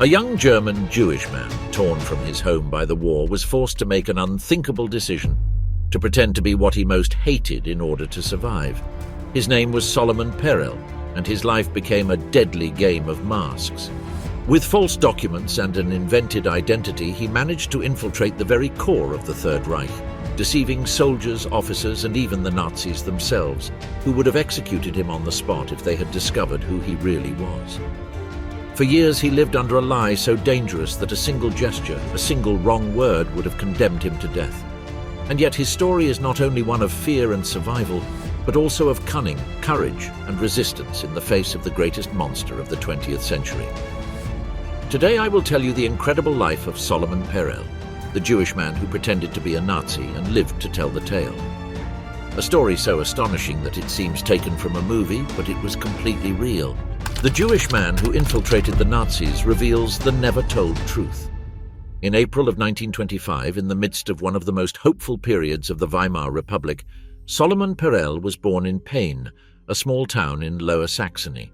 A young German Jewish man, torn from his home by the war, was forced to make an unthinkable decision: to pretend to be what he most hated in order to survive. His name was Solomon Perel, and his life became a deadly game of masks. With false documents and an invented identity, he managed to infiltrate the very core of the Third Reich, deceiving soldiers, officers, and even the Nazis themselves, who would have executed him on the spot if they had discovered who he really was. For years he lived under a lie so dangerous that a single gesture, a single wrong word would have condemned him to death. And yet his story is not only one of fear and survival, but also of cunning, courage, and resistance in the face of the greatest monster of the 20th century. Today I will tell you the incredible life of Solomon Perel, the Jewish man who pretended to be a Nazi and lived to tell the tale. A story so astonishing that it seems taken from a movie, but it was completely real. The Jewish man who infiltrated the Nazis reveals the never-told truth. In April of 1925, in the midst of one of the most hopeful periods of the Weimar Republic, Solomon Perel was born in Peine, a small town in Lower Saxony.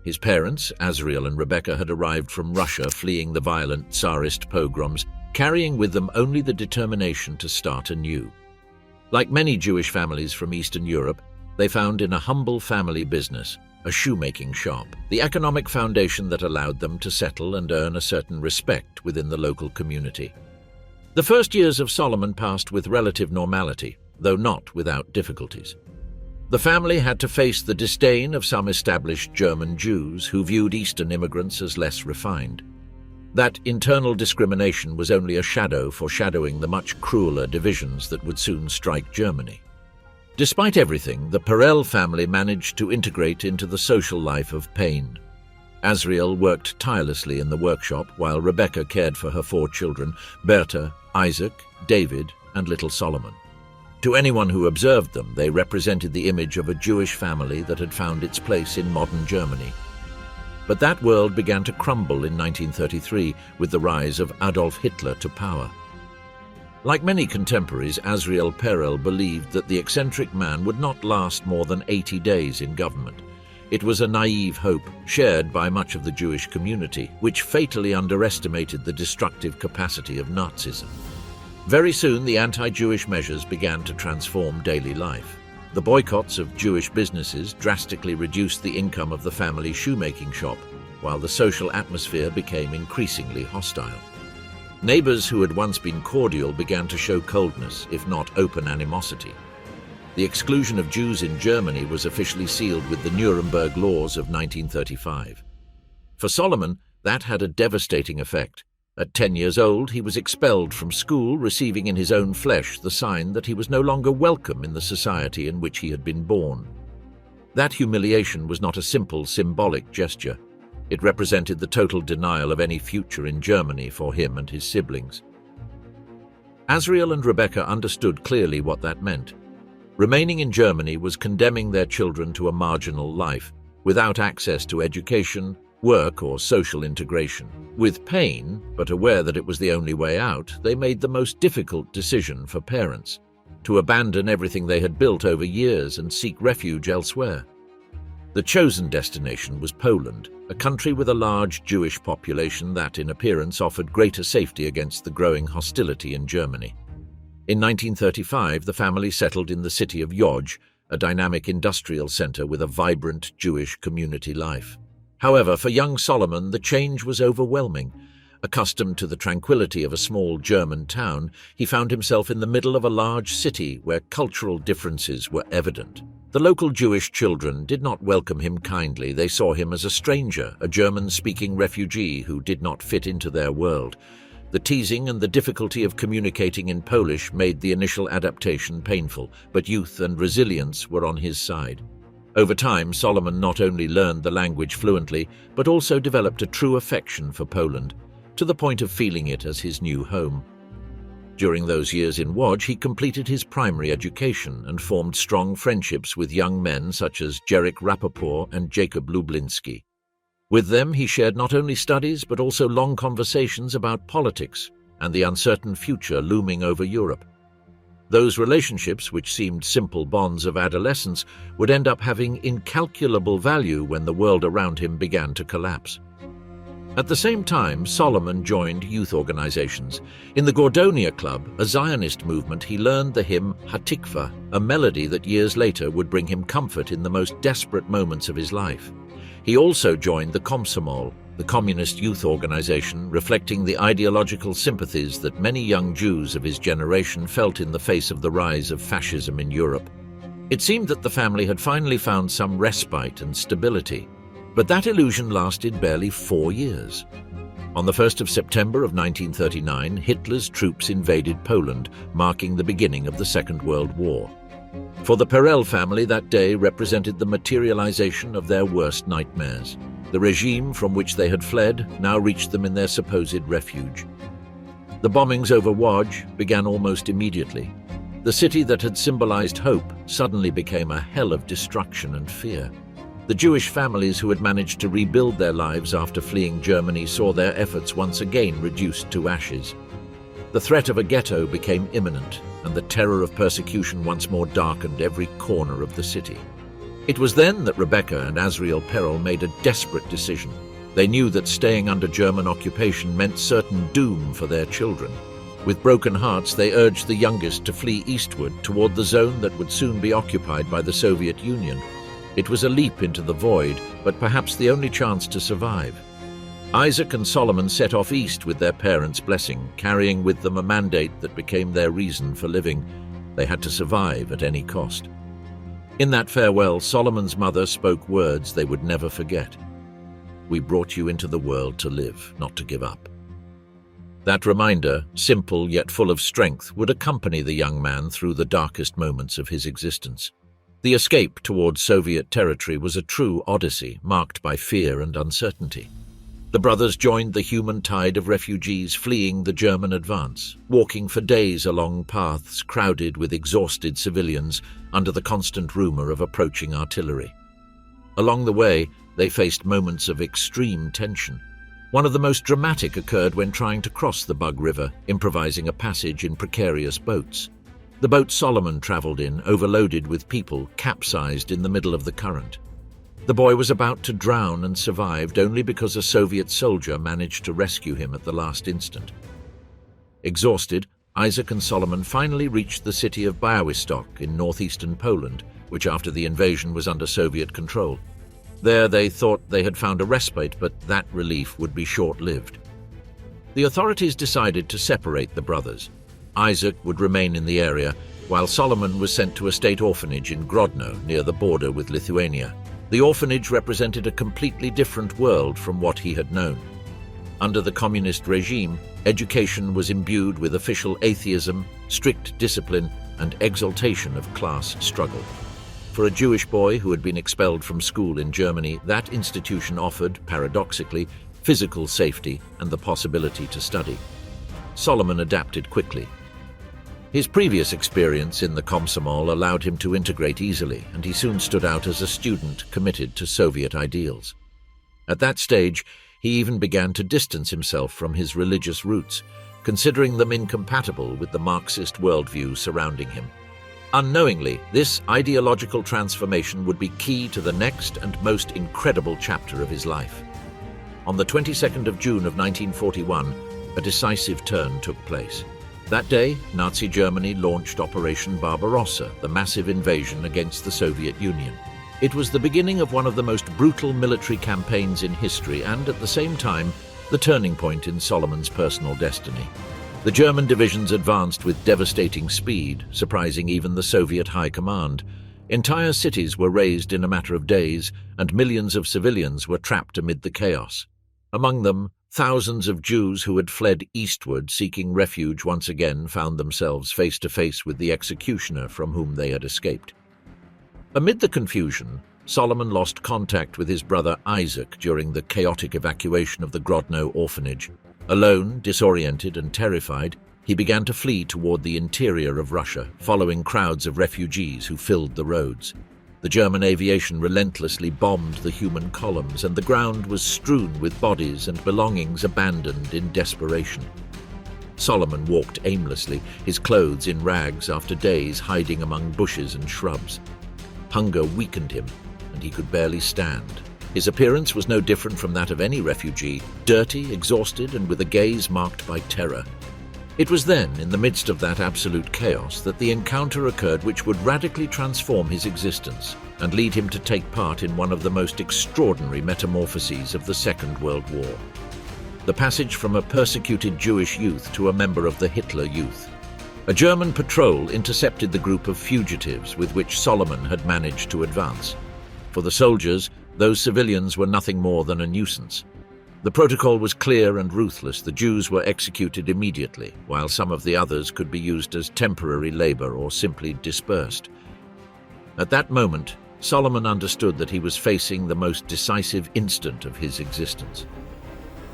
His parents, Azriel and Rebecca, had arrived from Russia fleeing the violent Tsarist pogroms, carrying with them only the determination to start anew. Like many Jewish families from Eastern Europe, they found in a humble family business, a shoemaking shop, the economic foundation that allowed them to settle and earn a certain respect within the local community. The first years of Solomon passed with relative normality, though not without difficulties. The family had to face the disdain of some established German Jews who viewed Eastern immigrants as less refined. That internal discrimination was only a shadow foreshadowing the much crueler divisions that would soon strike Germany. Despite everything, the Perel family managed to integrate into the social life of Peine. Azriel worked tirelessly in the workshop while Rebecca cared for her 4 children, Berta, Isaac, David, and little Solomon. To anyone who observed them, they represented the image of a Jewish family that had found its place in modern Germany. But that world began to crumble in 1933 with the rise of Adolf Hitler to power. Like many contemporaries, Azriel Perel believed that the eccentric man would not last more than 80 days in government. It was a naive hope, shared by much of the Jewish community, which fatally underestimated the destructive capacity of Nazism. Very soon, the anti-Jewish measures began to transform daily life. The boycotts of Jewish businesses drastically reduced the income of the family shoemaking shop, while the social atmosphere became increasingly hostile. Neighbors who had once been cordial began to show coldness, if not open animosity. The exclusion of Jews in Germany was officially sealed with the Nuremberg Laws of 1935. For Solomon, that had a devastating effect. At 10 years old, he was expelled from school, receiving in his own flesh the sign that he was no longer welcome in the society in which he had been born. That humiliation was not a simple symbolic gesture. It represented the total denial of any future in Germany for him and his siblings. Azriel and Rebecca understood clearly what that meant. Remaining in Germany was condemning their children to a marginal life, without access to education, work, or social integration. With pain, but aware that it was the only way out, they made the most difficult decision for parents: to abandon everything they had built over years and seek refuge elsewhere. The chosen destination was Poland, a country with a large Jewish population that, in appearance, offered greater safety against the growing hostility in Germany. In 1935, the family settled in the city of Łódź, a dynamic industrial center with a vibrant Jewish community life. However, for young Solomon, the change was overwhelming. Accustomed to the tranquility of a small German town, he found himself in the middle of a large city where cultural differences were evident. The local Jewish children did not welcome him kindly. They saw him as a stranger, a German-speaking refugee who did not fit into their world. The teasing and the difficulty of communicating in Polish made the initial adaptation painful, but youth and resilience were on his side. Over time, Solomon not only learned the language fluently, but also developed a true affection for Poland, to the point of feeling it as his new home. During those years in Łódź, he completed his primary education and formed strong friendships with young men such as Jerick Rapoport and Jacob Lublinski. With them, he shared not only studies, but also long conversations about politics and the uncertain future looming over Europe. Those relationships, which seemed simple bonds of adolescence, would end up having incalculable value when the world around him began to collapse. At the same time, Solomon joined youth organizations. In the Gordonia Club, a Zionist movement, he learned the hymn Hatikva, a melody that years later would bring him comfort in the most desperate moments of his life. He also joined the Komsomol, the communist youth organization, reflecting the ideological sympathies that many young Jews of his generation felt in the face of the rise of fascism in Europe. It seemed that the family had finally found some respite and stability. But that illusion lasted barely 4 years. On the 1st of September of 1939, Hitler's troops invaded Poland, marking the beginning of the Second World War. For the Perel family, that day represented the materialization of their worst nightmares. The regime from which they had fled now reached them in their supposed refuge. The bombings over Łódź began almost immediately. The city that had symbolized hope suddenly became a hell of destruction and fear. The Jewish families who had managed to rebuild their lives after fleeing Germany saw their efforts once again reduced to ashes. The threat of a ghetto became imminent, and the terror of persecution once more darkened every corner of the city. It was then that Rebecca and Azriel Perel made a desperate decision. They knew that staying under German occupation meant certain doom for their children. With broken hearts, they urged the youngest to flee eastward toward the zone that would soon be occupied by the Soviet Union. It was a leap into the void, but perhaps the only chance to survive. Isaac and Solomon set off east with their parents' blessing, carrying with them a mandate that became their reason for living. They had to survive at any cost. In that farewell, Solomon's mother spoke words they would never forget. "We brought you into the world to live, not to give up." That reminder, simple yet full of strength, would accompany the young man through the darkest moments of his existence. The escape towards Soviet territory was a true odyssey, marked by fear and uncertainty. The brothers joined the human tide of refugees fleeing the German advance, walking for days along paths crowded with exhausted civilians under the constant rumor of approaching artillery. Along the way, they faced moments of extreme tension. One of the most dramatic occurred when trying to cross the Bug River, improvising a passage in precarious boats. The boat Solomon traveled in, overloaded with people, capsized in the middle of the current. The boy was about to drown and survived only because a Soviet soldier managed to rescue him at the last instant. Exhausted, Isaac and Solomon finally reached the city of Białystok in northeastern Poland, which after the invasion was under Soviet control. There they thought they had found a respite, but that relief would be short-lived. The authorities decided to separate the brothers. Isaac would remain in the area, while Solomon was sent to a state orphanage in Grodno, near the border with Lithuania. The orphanage represented a completely different world from what he had known. Under the communist regime, education was imbued with official atheism, strict discipline, and exaltation of class struggle. For a Jewish boy who had been expelled from school in Germany, that institution offered, paradoxically, physical safety and the possibility to study. Solomon adapted quickly. His previous experience in the Komsomol allowed him to integrate easily, and he soon stood out as a student committed to Soviet ideals. At that stage, he even began to distance himself from his religious roots, considering them incompatible with the Marxist worldview surrounding him. Unknowingly, this ideological transformation would be key to the next and most incredible chapter of his life. On the 22nd of June of 1941, a decisive turn took place. That day, Nazi Germany launched Operation Barbarossa, the massive invasion against the Soviet Union. It was the beginning of one of the most brutal military campaigns in history and, at the same time, the turning point in Solomon's personal destiny. The German divisions advanced with devastating speed, surprising even the Soviet high command. Entire cities were razed in a matter of days, and millions of civilians were trapped amid the chaos. Among them, thousands of Jews who had fled eastward seeking refuge once again found themselves face to face with the executioner from whom they had escaped. Amid the confusion, Solomon lost contact with his brother Isaac during the chaotic evacuation of the Grodno orphanage. Alone, disoriented and terrified, he began to flee toward the interior of Russia, following crowds of refugees who filled the roads. The German aviation relentlessly bombed the human columns, and the ground was strewn with bodies and belongings abandoned in desperation. Solomon walked aimlessly, his clothes in rags after days hiding among bushes and shrubs. Hunger weakened him, and he could barely stand. His appearance was no different from that of any refugee, dirty, exhausted, and with a gaze marked by terror. It was then, in the midst of that absolute chaos, that the encounter occurred which would radically transform his existence and lead him to take part in one of the most extraordinary metamorphoses of the Second World War. The passage from a persecuted Jewish youth to a member of the Hitler Youth. A German patrol intercepted the group of fugitives with which Solomon had managed to advance. For the soldiers, those civilians were nothing more than a nuisance. The protocol was clear and ruthless. The Jews were executed immediately, while some of the others could be used as temporary labor or simply dispersed. At that moment, Solomon understood that he was facing the most decisive instant of his existence.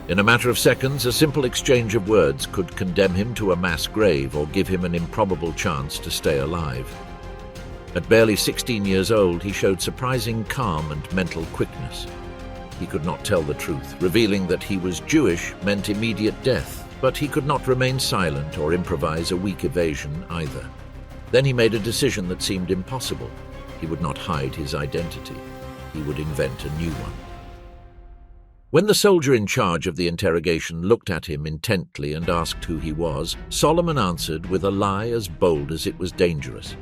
In a matter of seconds, a simple exchange of words could condemn him to a mass grave or give him an improbable chance to stay alive. At barely 16 years old, he showed surprising calm and mental quickness. He could not tell the truth. Revealing that he was Jewish meant immediate death, but he could not remain silent or improvise a weak evasion either. Then he made a decision that seemed impossible. He would not hide his identity. He would invent a new one. When the soldier in charge of the interrogation looked at him intently and asked who he was, Solomon answered with a lie as bold as it was dangerous.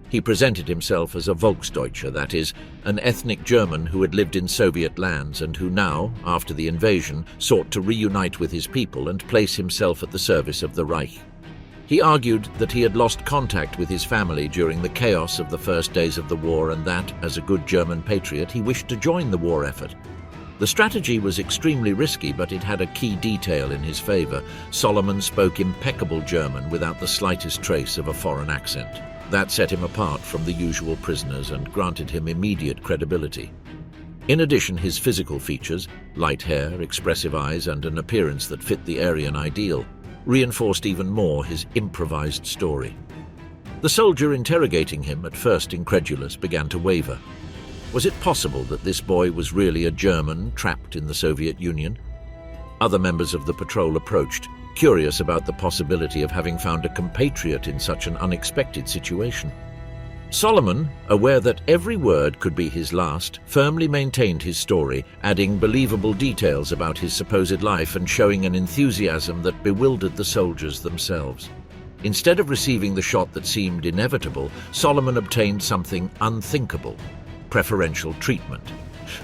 He presented himself as a Volksdeutscher, that is, an ethnic German who had lived in Soviet lands and who now, after the invasion, sought to reunite with his people and place himself at the service of the Reich. He argued that he had lost contact with his family during the chaos of the first days of the war and that, as a good German patriot, he wished to join the war effort. The strategy was extremely risky, but it had a key detail in his favor. Solomon spoke impeccable German without the slightest trace of a foreign accent. That set him apart from the usual prisoners and granted him immediate credibility. In addition, his physical features, light hair, expressive eyes, and an appearance that fit the Aryan ideal, reinforced even more his improvised story. The soldier interrogating him, at first incredulous, began to waver. Was it possible that this boy was really a German trapped in the Soviet Union? Other members of the patrol approached, curious about the possibility of having found a compatriot in such an unexpected situation. Solomon, aware that every word could be his last, firmly maintained his story, adding believable details about his supposed life and showing an enthusiasm that bewildered the soldiers themselves. Instead of receiving the shot that seemed inevitable, Solomon obtained something unthinkable: preferential treatment.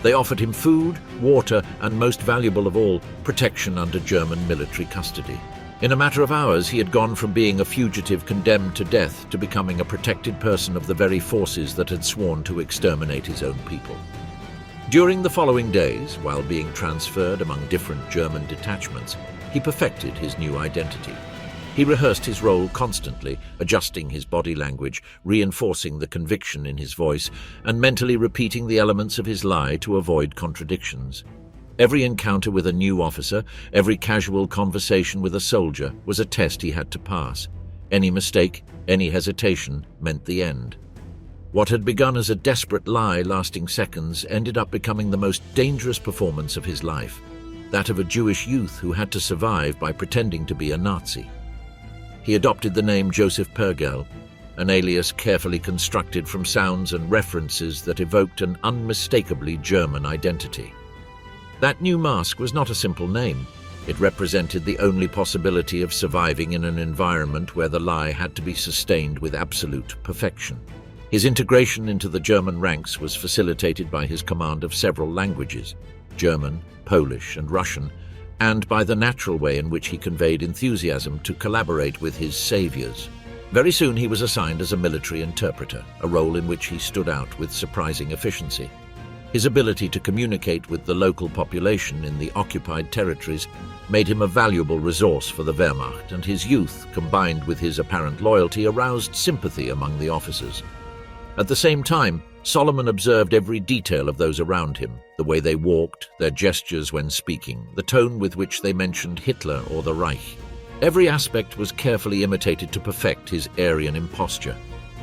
They offered him food, water, and most valuable of all, protection under German military custody. In a matter of hours, he had gone from being a fugitive condemned to death to becoming a protected person of the very forces that had sworn to exterminate his own people. During the following days, while being transferred among different German detachments, he perfected his new identity. He rehearsed his role constantly, adjusting his body language, reinforcing the conviction in his voice, and mentally repeating the elements of his lie to avoid contradictions. Every encounter with a new officer, every casual conversation with a soldier was a test he had to pass. Any mistake, any hesitation meant the end. What had begun as a desperate lie lasting seconds ended up becoming the most dangerous performance of his life, that of a Jewish youth who had to survive by pretending to be a Nazi. He adopted the name Joseph Perel, an alias carefully constructed from sounds and references that evoked an unmistakably German identity. That new mask was not a simple name. It represented the only possibility of surviving in an environment where the lie had to be sustained with absolute perfection. His integration into the German ranks was facilitated by his command of several languages, German, Polish, and Russian, and by the natural way in which he conveyed enthusiasm to collaborate with his saviors. Very soon he was assigned as a military interpreter, a role in which he stood out with surprising efficiency. His ability to communicate with the local population in the occupied territories made him a valuable resource for the Wehrmacht, and his youth, combined with his apparent loyalty, aroused sympathy among the officers. At the same time, Solomon observed every detail of those around him, the way they walked, their gestures when speaking, the tone with which they mentioned Hitler or the Reich. Every aspect was carefully imitated to perfect his Aryan imposture.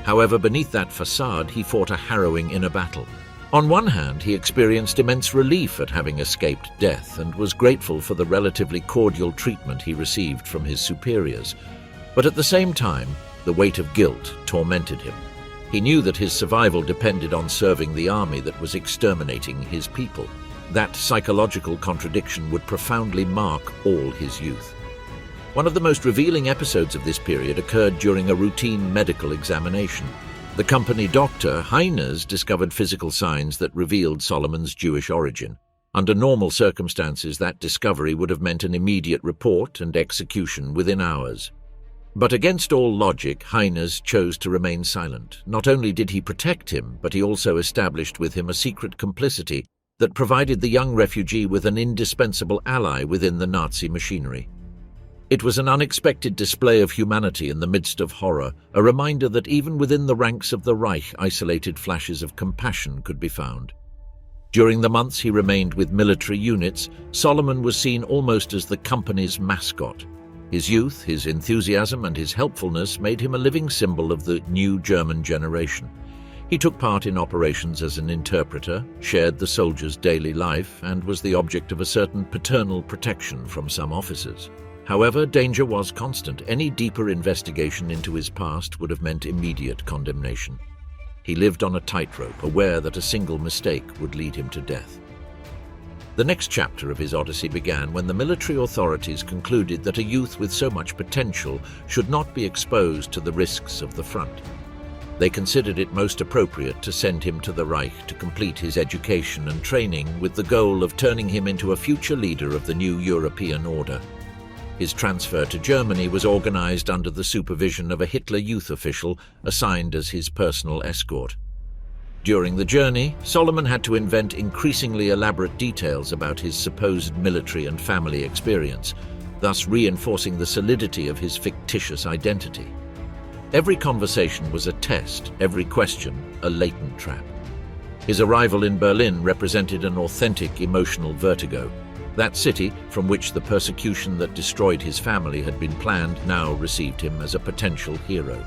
However, beneath that facade, he fought a harrowing inner battle. On one hand, he experienced immense relief at having escaped death and was grateful for the relatively cordial treatment he received from his superiors. But at the same time, the weight of guilt tormented him. He knew that his survival depended on serving the army that was exterminating his people. That psychological contradiction would profoundly mark all his youth. One of the most revealing episodes of this period occurred during a routine medical examination. The company doctor, Heiners, discovered physical signs that revealed Solomon's Jewish origin. Under normal circumstances, that discovery would have meant an immediate report and execution within hours. But against all logic, Heiners chose to remain silent. Not only did he protect him, but he also established with him a secret complicity that provided the young refugee with an indispensable ally within the Nazi machinery. It was an unexpected display of humanity in the midst of horror, a reminder that even within the ranks of the Reich, isolated flashes of compassion could be found. During the months he remained with military units, Solomon was seen almost as the company's mascot. His youth, his enthusiasm, and his helpfulness made him a living symbol of the new German generation. He took part in operations as an interpreter, shared the soldiers' daily life, and was the object of a certain paternal protection from some officers. However, danger was constant. Any deeper investigation into his past would have meant immediate condemnation. He lived on a tightrope, aware that a single mistake would lead him to death. The next chapter of his odyssey began when the military authorities concluded that a youth with so much potential should not be exposed to the risks of the front. They considered it most appropriate to send him to the Reich to complete his education and training with the goal of turning him into a future leader of the new European order. His transfer to Germany was organized under the supervision of a Hitler Youth official assigned as his personal escort. During the journey, Solomon had to invent increasingly elaborate details about his supposed military and family experience, thus reinforcing the solidity of his fictitious identity. Every conversation was a test, every question a latent trap. His arrival in Berlin represented an authentic emotional vertigo. That city, from which the persecution that destroyed his family had been planned, now received him as a potential hero.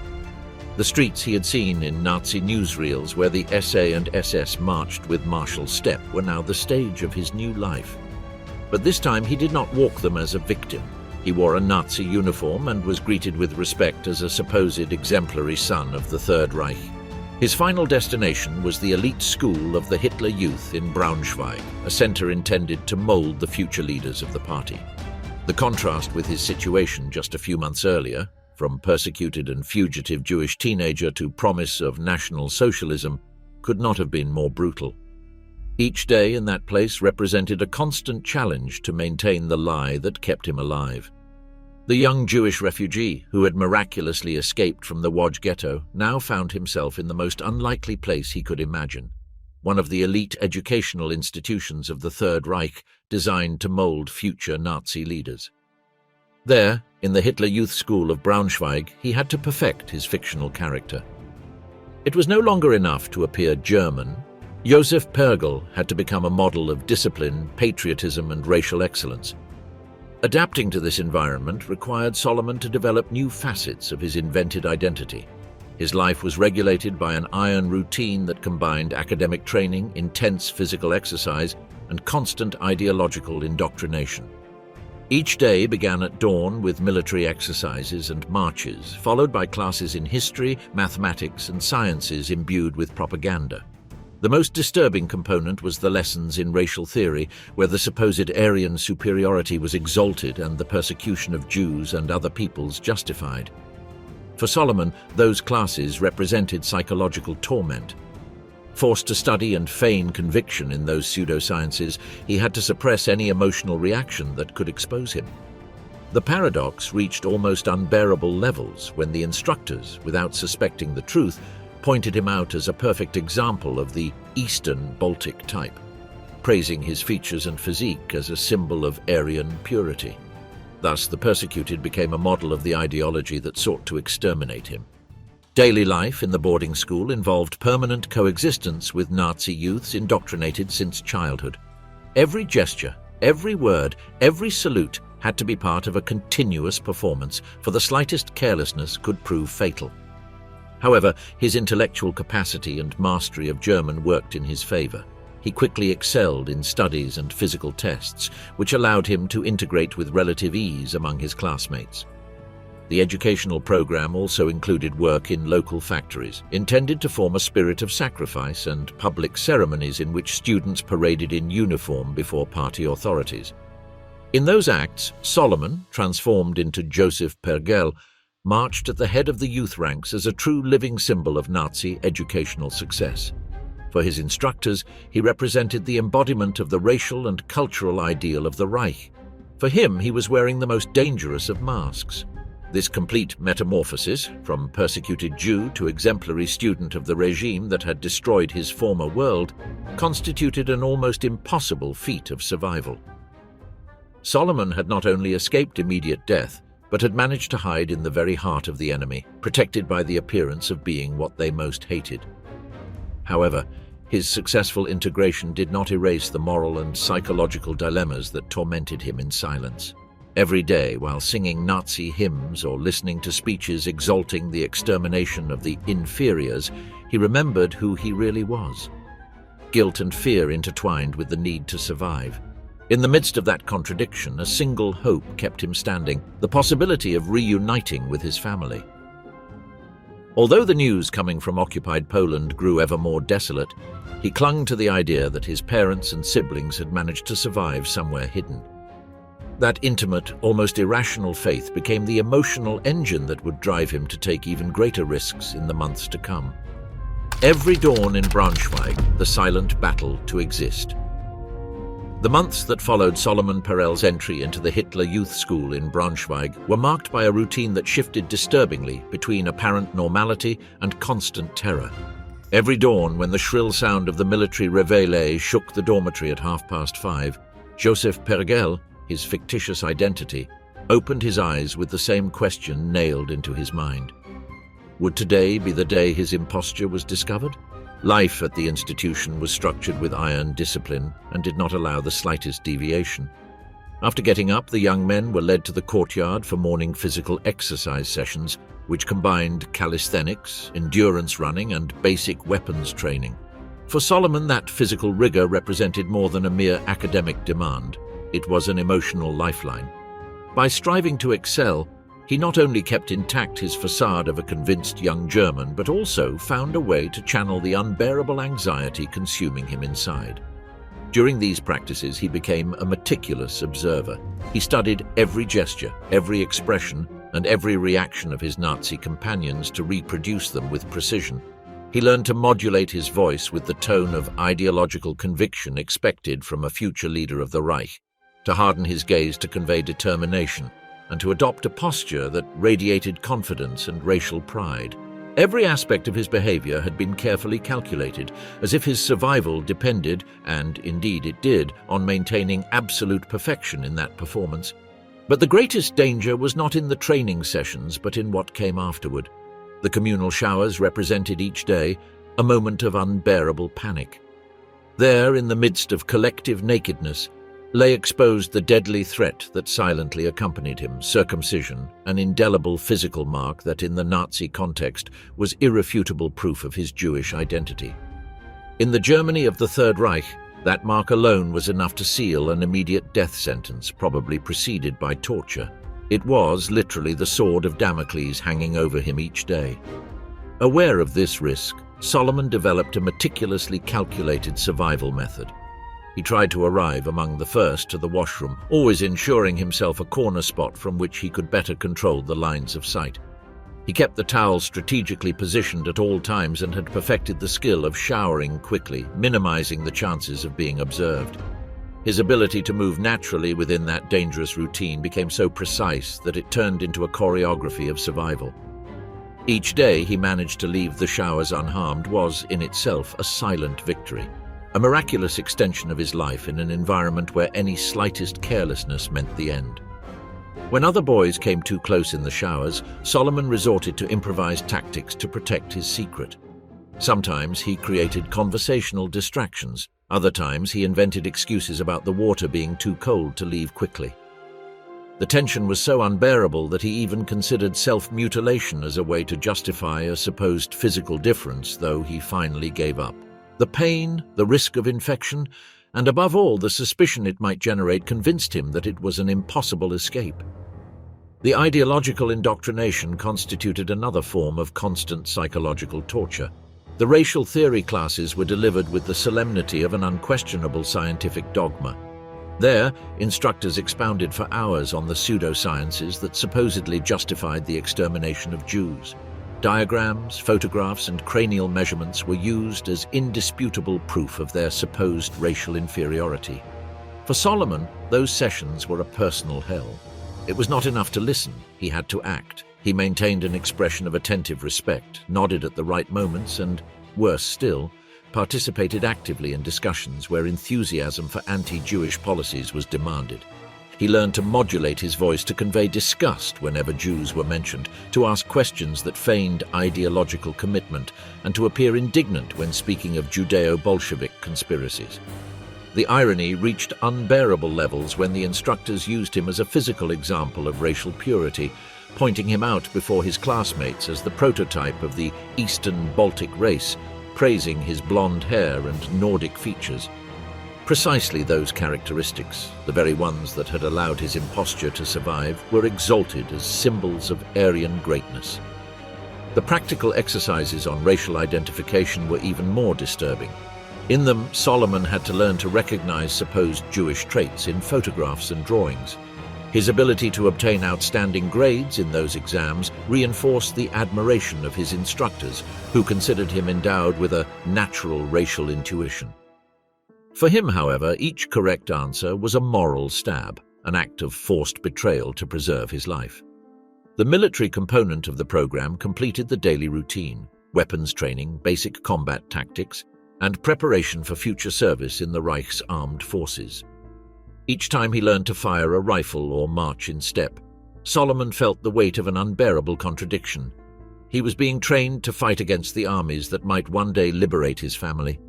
The streets he had seen in Nazi newsreels where the SA and SS marched with martial step were now the stage of his new life. But this time he did not walk them as a victim. He wore a Nazi uniform and was greeted with respect as a supposed exemplary son of the Third Reich. His final destination was the elite school of the Hitler Youth in Braunschweig, a center intended to mold the future leaders of the party. The contrast with his situation just a few months earlier, from persecuted and fugitive Jewish teenager to promise of National Socialism, could not have been more brutal. Each day in that place represented a constant challenge to maintain the lie that kept him alive. The young Jewish refugee, who had miraculously escaped from the Łódź ghetto, now found himself in the most unlikely place he could imagine, one of the elite educational institutions of the Third Reich designed to mold future Nazi leaders. There, in the Hitler Youth School of Braunschweig, he had to perfect his fictional character. It was no longer enough to appear German. Josef Perel had to become a model of discipline, patriotism, and racial excellence. Adapting to this environment required Solomon to develop new facets of his invented identity. His life was regulated by an iron routine that combined academic training, intense physical exercise, and constant ideological indoctrination. Each day began at dawn with military exercises and marches, followed by classes in history, mathematics, and sciences imbued with propaganda. The most disturbing component was the lessons in racial theory, where the supposed Aryan superiority was exalted and the persecution of Jews and other peoples justified. For Solomon, those classes represented psychological torment. Forced to study and feign conviction in those pseudosciences, he had to suppress any emotional reaction that could expose him. The paradox reached almost unbearable levels when the instructors, without suspecting the truth, pointed him out as a perfect example of the Eastern Baltic type, praising his features and physique as a symbol of Aryan purity. Thus, the persecuted became a model of the ideology that sought to exterminate him. Daily life in the boarding school involved permanent coexistence with Nazi youths indoctrinated since childhood. Every gesture, every word, every salute had to be part of a continuous performance, for the slightest carelessness could prove fatal. However, his intellectual capacity and mastery of German worked in his favor. He quickly excelled in studies and physical tests, which allowed him to integrate with relative ease among his classmates. The educational program also included work in local factories, intended to form a spirit of sacrifice, and public ceremonies in which students paraded in uniform before party authorities. In those acts, Solomon, transformed into Joseph Perel, marched at the head of the youth ranks as a true living symbol of Nazi educational success. For his instructors, he represented the embodiment of the racial and cultural ideal of the Reich. For him, he was wearing the most dangerous of masks. This complete metamorphosis, from persecuted Jew to exemplary student of the regime that had destroyed his former world, constituted an almost impossible feat of survival. Solomon had not only escaped immediate death, but had managed to hide in the very heart of the enemy, protected by the appearance of being what they most hated. However, his successful integration did not erase the moral and psychological dilemmas that tormented him in silence. Every day, while singing Nazi hymns or listening to speeches exalting the extermination of the inferiors, he remembered who he really was. Guilt and fear intertwined with the need to survive. In the midst of that contradiction, a single hope kept him standing, the possibility of reuniting with his family. Although the news coming from occupied Poland grew ever more desolate, he clung to the idea that his parents and siblings had managed to survive somewhere hidden. That intimate, almost irrational faith became the emotional engine that would drive him to take even greater risks in the months to come. Every dawn in Braunschweig, the silent battle to exist. The months that followed Solomon Perel's entry into the Hitler Youth School in Braunschweig were marked by a routine that shifted disturbingly between apparent normality and constant terror. Every dawn, when the shrill sound of the military réveillé shook the dormitory at 5:30, Joseph Perel, his fictitious identity, opened his eyes with the same question nailed into his mind. Would today be the day his imposture was discovered? Life at the institution was structured with iron discipline and did not allow the slightest deviation. After getting up, the young men were led to the courtyard for morning physical exercise sessions, which combined calisthenics, endurance running, and basic weapons training. For Solomon, that physical rigor represented more than a mere academic demand. It was an emotional lifeline. By striving to excel, he not only kept intact his facade of a convinced young German, but also found a way to channel the unbearable anxiety consuming him inside. During these practices, he became a meticulous observer. He studied every gesture, every expression, and every reaction of his Nazi companions to reproduce them with precision. He learned to modulate his voice with the tone of ideological conviction expected from a future leader of the Reich, to harden his gaze to convey determination, and to adopt a posture that radiated confidence and racial pride. Every aspect of his behavior had been carefully calculated, as if his survival depended, and indeed it did, on maintaining absolute perfection in that performance. But the greatest danger was not in the training sessions, but in what came afterward. The communal showers represented each day a moment of unbearable panic. There, in the midst of collective nakedness, lay exposed the deadly threat that silently accompanied him: circumcision, an indelible physical mark that in the Nazi context was irrefutable proof of his Jewish identity. In the Germany of the Third Reich, that mark alone was enough to seal an immediate death sentence, probably preceded by torture. It was literally the sword of Damocles hanging over him each day. Aware of this risk, Solomon developed a meticulously calculated survival method. He tried to arrive among the first to the washroom, always ensuring himself a corner spot from which he could better control the lines of sight. He kept the towel strategically positioned at all times and had perfected the skill of showering quickly, minimizing the chances of being observed. His ability to move naturally within that dangerous routine became so precise that it turned into a choreography of survival. Each day he managed to leave the showers unharmed was, in itself, a silent victory. A miraculous extension of his life in an environment where any slightest carelessness meant the end. When other boys came too close in the showers, Solomon resorted to improvised tactics to protect his secret. Sometimes he created conversational distractions. Other times he invented excuses about the water being too cold to leave quickly. The tension was so unbearable that he even considered self-mutilation as a way to justify a supposed physical difference, though he finally gave up. The pain, the risk of infection, and above all the suspicion it might generate convinced him that it was an impossible escape. The ideological indoctrination constituted another form of constant psychological torture. The racial theory classes were delivered with the solemnity of an unquestionable scientific dogma. There, instructors expounded for hours on the pseudosciences that supposedly justified the extermination of Jews. Diagrams, photographs, and cranial measurements were used as indisputable proof of their supposed racial inferiority. For Solomon, those sessions were a personal hell. It was not enough to listen, he had to act. He maintained an expression of attentive respect, nodded at the right moments, and, worse still, participated actively in discussions where enthusiasm for anti-Jewish policies was demanded. He learned to modulate his voice to convey disgust whenever Jews were mentioned, to ask questions that feigned ideological commitment, and to appear indignant when speaking of Judeo-Bolshevik conspiracies. The irony reached unbearable levels when the instructors used him as a physical example of racial purity, pointing him out before his classmates as the prototype of the Eastern Baltic race, praising his blonde hair and Nordic features. Precisely those characteristics, the very ones that had allowed his imposture to survive, were exalted as symbols of Aryan greatness. The practical exercises on racial identification were even more disturbing. In them, Solomon had to learn to recognize supposed Jewish traits in photographs and drawings. His ability to obtain outstanding grades in those exams reinforced the admiration of his instructors, who considered him endowed with a natural racial intuition. For him, however, each correct answer was a moral stab, an act of forced betrayal to preserve his life. The military component of the program completed the daily routine: weapons training, basic combat tactics, and preparation for future service in the Reich's armed forces. Each time he learned to fire a rifle or march in step, Solomon felt the weight of an unbearable contradiction. He was being trained to fight against the armies that might one day liberate his family.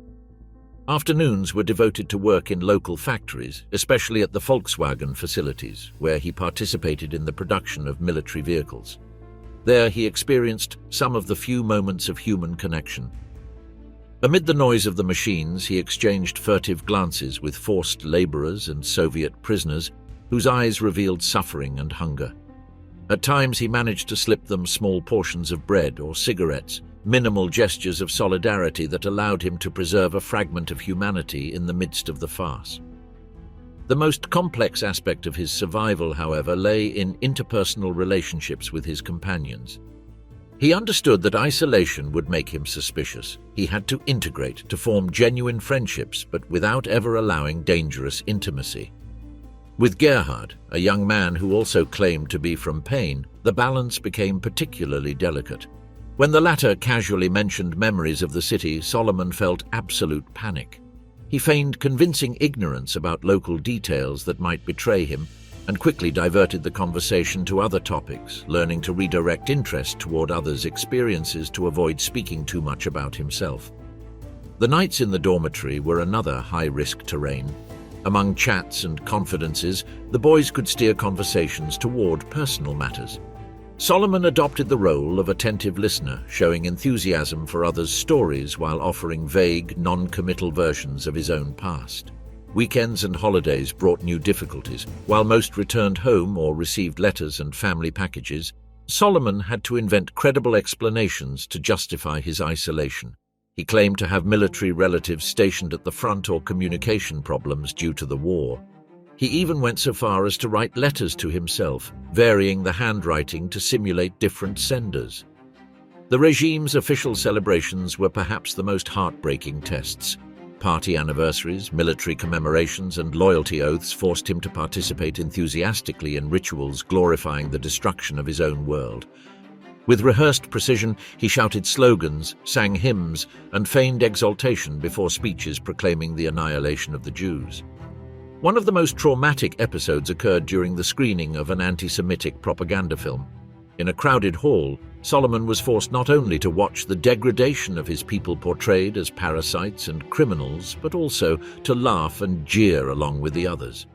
Afternoons were devoted to work in local factories, especially at the Volkswagen facilities, where he participated in the production of military vehicles. There he experienced some of the few moments of human connection. Amid the noise of the machines, he exchanged furtive glances with forced laborers and Soviet prisoners whose eyes revealed suffering and hunger. At times he managed to slip them small portions of bread or cigarettes, minimal gestures of solidarity that allowed him to preserve a fragment of humanity in the midst of the farce. The most complex aspect of his survival, however, lay in interpersonal relationships with his companions. He understood that isolation would make him suspicious. He had to integrate, to form genuine friendships, but without ever allowing dangerous intimacy. With Gerhard, a young man who also claimed to be from Pain, the balance became particularly delicate. When the latter casually mentioned memories of the city, Solomon felt absolute panic. He feigned convincing ignorance about local details that might betray him, and quickly diverted the conversation to other topics, learning to redirect interest toward others' experiences to avoid speaking too much about himself. The nights in the dormitory were another high-risk terrain. Among chats and confidences, the boys could steer conversations toward personal matters. Solomon adopted the role of attentive listener, showing enthusiasm for others' stories while offering vague, non-committal versions of his own past. Weekends and holidays brought new difficulties. While most returned home or received letters and family packages, Solomon had to invent credible explanations to justify his isolation. He claimed to have military relatives stationed at the front or communication problems due to the war. He even went so far as to write letters to himself, varying the handwriting to simulate different senders. The regime's official celebrations were perhaps the most heartbreaking tests. Party anniversaries, military commemorations, and loyalty oaths forced him to participate enthusiastically in rituals glorifying the destruction of his own world. With rehearsed precision, he shouted slogans, sang hymns, and feigned exultation before speeches proclaiming the annihilation of the Jews. One of the most traumatic episodes occurred during the screening of an anti-Semitic propaganda film. In a crowded hall, Solomon was forced not only to watch the degradation of his people portrayed as parasites and criminals, but also to laugh and jeer along with the others.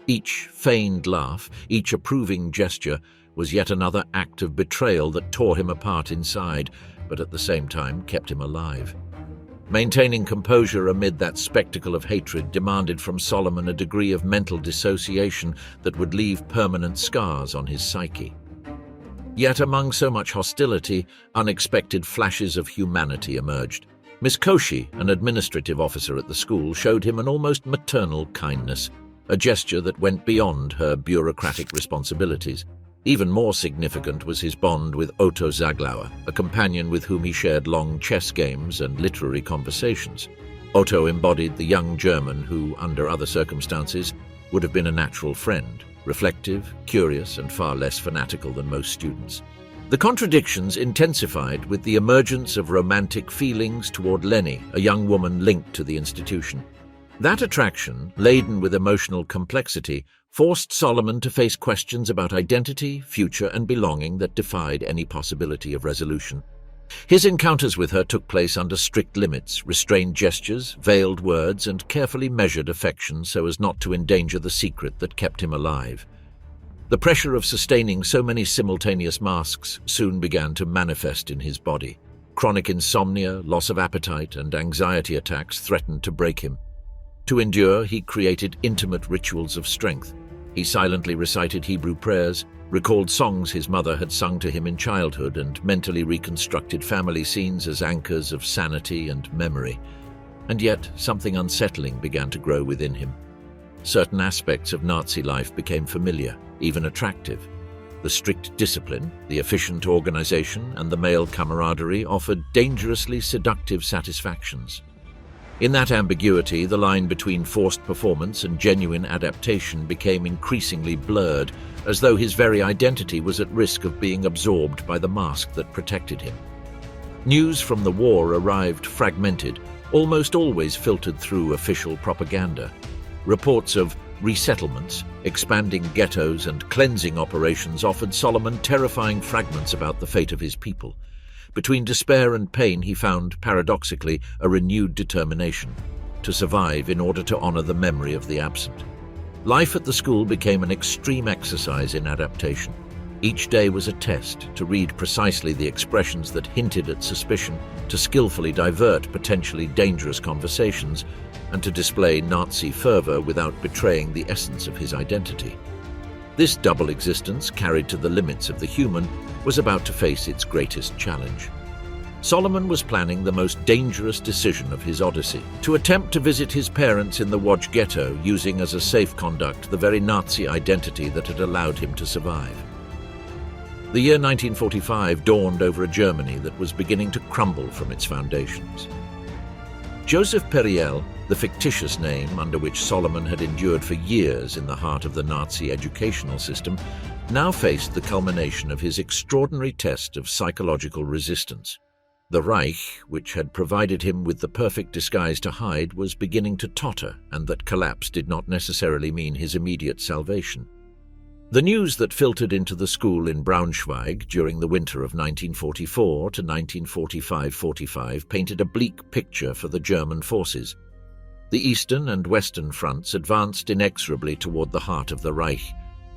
Each feigned laugh, each approving gesture, was yet another act of betrayal that tore him apart inside, but at the same time kept him alive. Maintaining composure amid that spectacle of hatred demanded from Solomon a degree of mental dissociation that would leave permanent scars on his psyche. Yet among so much hostility, unexpected flashes of humanity emerged. Miss Cauchy, an administrative officer at the school, showed him an almost maternal kindness, a gesture that went beyond her bureaucratic responsibilities. Even more significant was his bond with Otto Zaglauer, a companion with whom he shared long chess games and literary conversations. Otto embodied the young German who, under other circumstances, would have been a natural friend, reflective, curious, and far less fanatical than most students. The contradictions intensified with the emergence of romantic feelings toward Leni, a young woman linked to the institution. That attraction, laden with emotional complexity, forced Solomon to face questions about identity, future, and belonging that defied any possibility of resolution. His encounters with her took place under strict limits, restrained gestures, veiled words, and carefully measured affection so as not to endanger the secret that kept him alive. The pressure of sustaining so many simultaneous masks soon began to manifest in his body. Chronic insomnia, loss of appetite, and anxiety attacks threatened to break him. To endure, he created intimate rituals of strength. He silently recited Hebrew prayers, recalled songs his mother had sung to him in childhood, and mentally reconstructed family scenes as anchors of sanity and memory. And yet, something unsettling began to grow within him. Certain aspects of Nazi life became familiar, even attractive. The strict discipline, the efficient organization, and the male camaraderie offered dangerously seductive satisfactions. In that ambiguity, the line between forced performance and genuine adaptation became increasingly blurred, as though his very identity was at risk of being absorbed by the mask that protected him. News from the war arrived fragmented, almost always filtered through official propaganda. Reports of resettlements, expanding ghettos, and cleansing operations offered Solomon terrifying fragments about the fate of his people. Between despair and pain, he found, paradoxically, a renewed determination to survive in order to honor the memory of the absent. Life at the school became an extreme exercise in adaptation. Each day was a test to read precisely the expressions that hinted at suspicion, to skillfully divert potentially dangerous conversations, and to display Nazi fervor without betraying the essence of his identity. This double existence, carried to the limits of the human, was about to face its greatest challenge. Solomon was planning the most dangerous decision of his odyssey, to attempt to visit his parents in the Łódź ghetto, using as a safe conduct the very Nazi identity that had allowed him to survive. The year 1945 dawned over a Germany that was beginning to crumble from its foundations. Joseph Perel, the fictitious name under which Solomon had endured for years in the heart of the Nazi educational system, now faced the culmination of his extraordinary test of psychological resistance. The Reich, which had provided him with the perfect disguise to hide, was beginning to totter, and that collapse did not necessarily mean his immediate salvation. The news that filtered into the school in Braunschweig during the winter of 1944 to 1945-45 painted a bleak picture for the German forces. The eastern and western fronts advanced inexorably toward the heart of the Reich,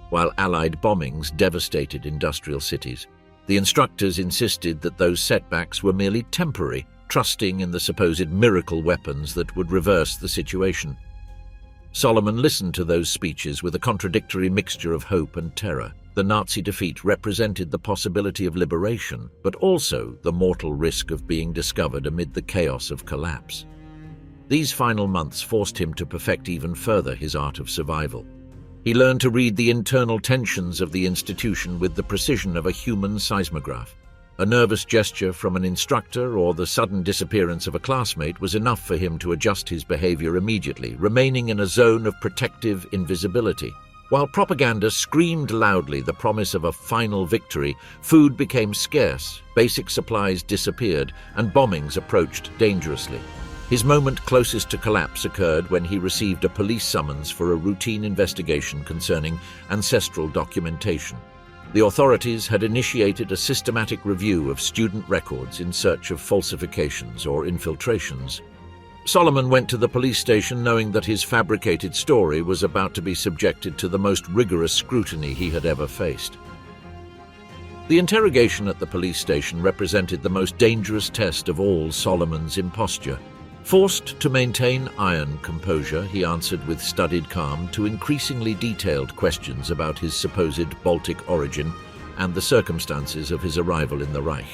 while Allied bombings devastated industrial cities. The instructors insisted that those setbacks were merely temporary, trusting in the supposed miracle weapons that would reverse the situation. Solomon listened to those speeches with a contradictory mixture of hope and terror. The Nazi defeat represented the possibility of liberation, but also the mortal risk of being discovered amid the chaos of collapse. These final months forced him to perfect even further his art of survival. He learned to read the internal tensions of the institution with the precision of a human seismograph. A nervous gesture from an instructor or the sudden disappearance of a classmate was enough for him to adjust his behavior immediately, remaining in a zone of protective invisibility. While propaganda screamed loudly the promise of a final victory, food became scarce, basic supplies disappeared, and bombings approached dangerously. His moment closest to collapse occurred when he received a police summons for a routine investigation concerning ancestral documentation. The authorities had initiated a systematic review of student records in search of falsifications or infiltrations. Solomon went to the police station knowing that his fabricated story was about to be subjected to the most rigorous scrutiny he had ever faced. The interrogation at the police station represented the most dangerous test of all Solomon's imposture. Forced to maintain iron composure, he answered with studied calm to increasingly detailed questions about his supposed Baltic origin and the circumstances of his arrival in the Reich.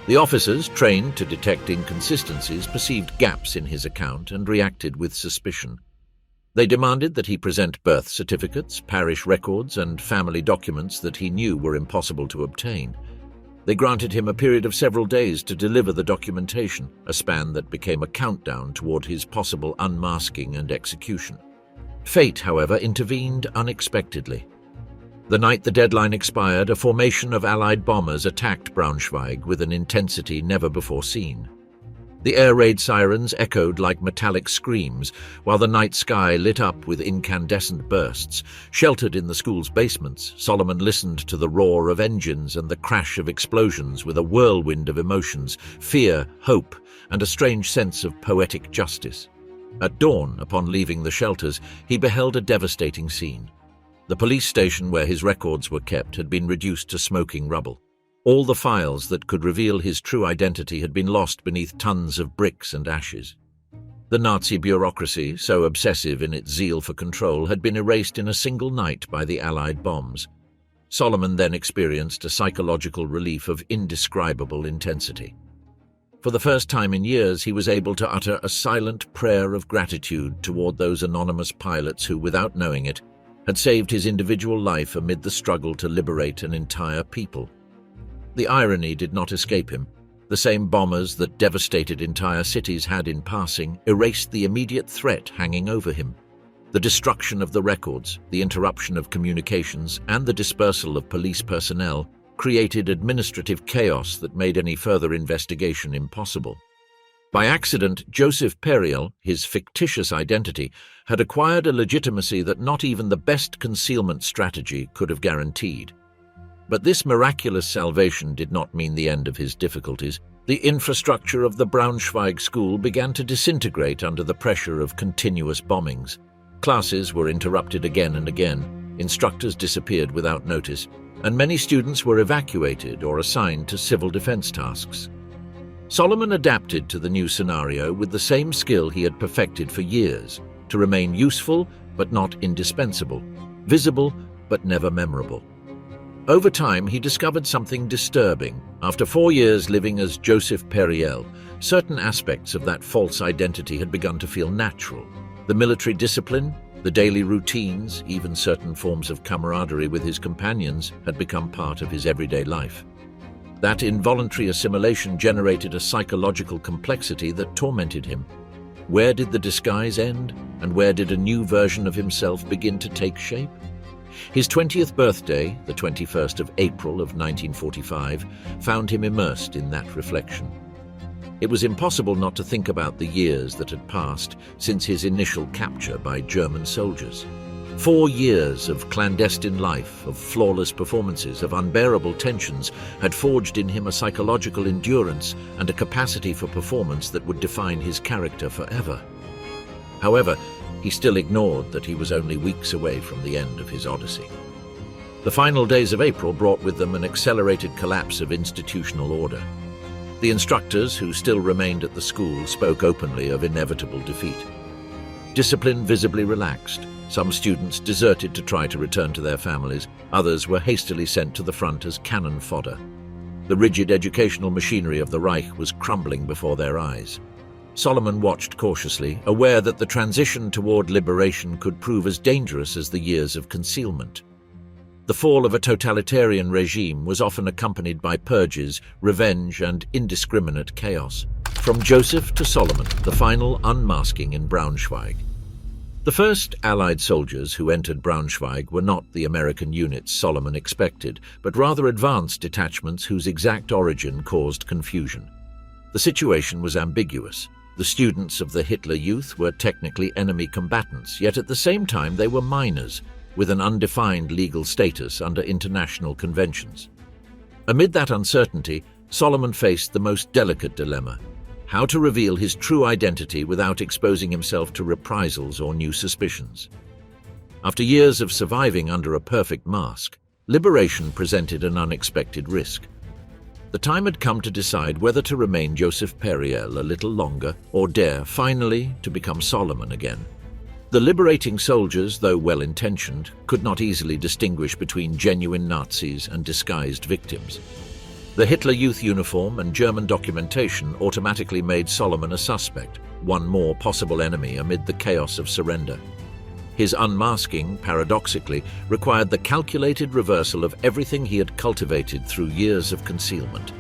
The officers, trained to detect inconsistencies, perceived gaps in his account and reacted with suspicion. They demanded that he present birth certificates, parish records, and family documents that he knew were impossible to obtain. They granted him a period of several days to deliver the documentation, a span that became a countdown toward his possible unmasking and execution. Fate, however, intervened unexpectedly. The night the deadline expired, a formation of Allied bombers attacked Braunschweig with an intensity never before seen. The air raid sirens echoed like metallic screams, while the night sky lit up with incandescent bursts. Sheltered in the school's basements, Solomon listened to the roar of engines and the crash of explosions with a whirlwind of emotions, fear, hope, and a strange sense of poetic justice. At dawn, upon leaving the shelters, he beheld a devastating scene. The police station where his records were kept had been reduced to smoking rubble. All the files that could reveal his true identity had been lost beneath tons of bricks and ashes. The Nazi bureaucracy, so obsessive in its zeal for control, had been erased in a single night by the Allied bombs. Solomon then experienced a psychological relief of indescribable intensity. For the first time in years, he was able to utter a silent prayer of gratitude toward those anonymous pilots who, without knowing it, had saved his individual life amid the struggle to liberate an entire people. The irony did not escape him. The same bombers that devastated entire cities had, in passing, erased the immediate threat hanging over him. The destruction of the records, the interruption of communications, and the dispersal of police personnel created administrative chaos that made any further investigation impossible. By accident, Joseph Perel, his fictitious identity, had acquired a legitimacy that not even the best concealment strategy could have guaranteed. But this miraculous salvation did not mean the end of his difficulties. The infrastructure of the Braunschweig school began to disintegrate under the pressure of continuous bombings. Classes were interrupted again and again, instructors disappeared without notice, and many students were evacuated or assigned to civil defense tasks. Solomon adapted to the new scenario with the same skill he had perfected for years, to remain useful but not indispensable, visible but never memorable. Over time, he discovered something disturbing. After 4 years living as Joseph Perel, certain aspects of that false identity had begun to feel natural. The military discipline, the daily routines, even certain forms of camaraderie with his companions had become part of his everyday life. That involuntary assimilation generated a psychological complexity that tormented him. Where did the disguise end, and where did a new version of himself begin to take shape? His 20th birthday, the 21st of April of 1945, found him immersed in that reflection. It was impossible not to think about the years that had passed since his initial capture by German soldiers. 4 years of clandestine life, of flawless performances, of unbearable tensions had forged in him a psychological endurance and a capacity for performance that would define his character forever. However, he still ignored that he was only weeks away from the end of his odyssey. The final days of April brought with them an accelerated collapse of institutional order. The instructors, who still remained at the school, spoke openly of inevitable defeat. Discipline visibly relaxed. Some students deserted to try to return to their families. Others were hastily sent to the front as cannon fodder. The rigid educational machinery of the Reich was crumbling before their eyes. Solomon watched cautiously, aware that the transition toward liberation could prove as dangerous as the years of concealment. The fall of a totalitarian regime was often accompanied by purges, revenge, and indiscriminate chaos. From Joseph to Solomon, the final unmasking in Braunschweig. The first Allied soldiers who entered Braunschweig were not the American units Solomon expected, but rather advanced detachments whose exact origin caused confusion. The situation was ambiguous. The students of the Hitler Youth were technically enemy combatants, yet at the same time they were minors, with an undefined legal status under international conventions. Amid that uncertainty, Solomon faced the most delicate dilemma: how to reveal his true identity without exposing himself to reprisals or new suspicions. After years of surviving under a perfect mask, liberation presented an unexpected risk. The time had come to decide whether to remain Joseph Perel a little longer or dare, finally, to become Solomon again. The liberating soldiers, though well-intentioned, could not easily distinguish between genuine Nazis and disguised victims. The Hitler Youth uniform and German documentation automatically made Solomon a suspect, one more possible enemy amid the chaos of surrender. His unmasking, paradoxically, required the calculated reversal of everything he had cultivated through years of concealment.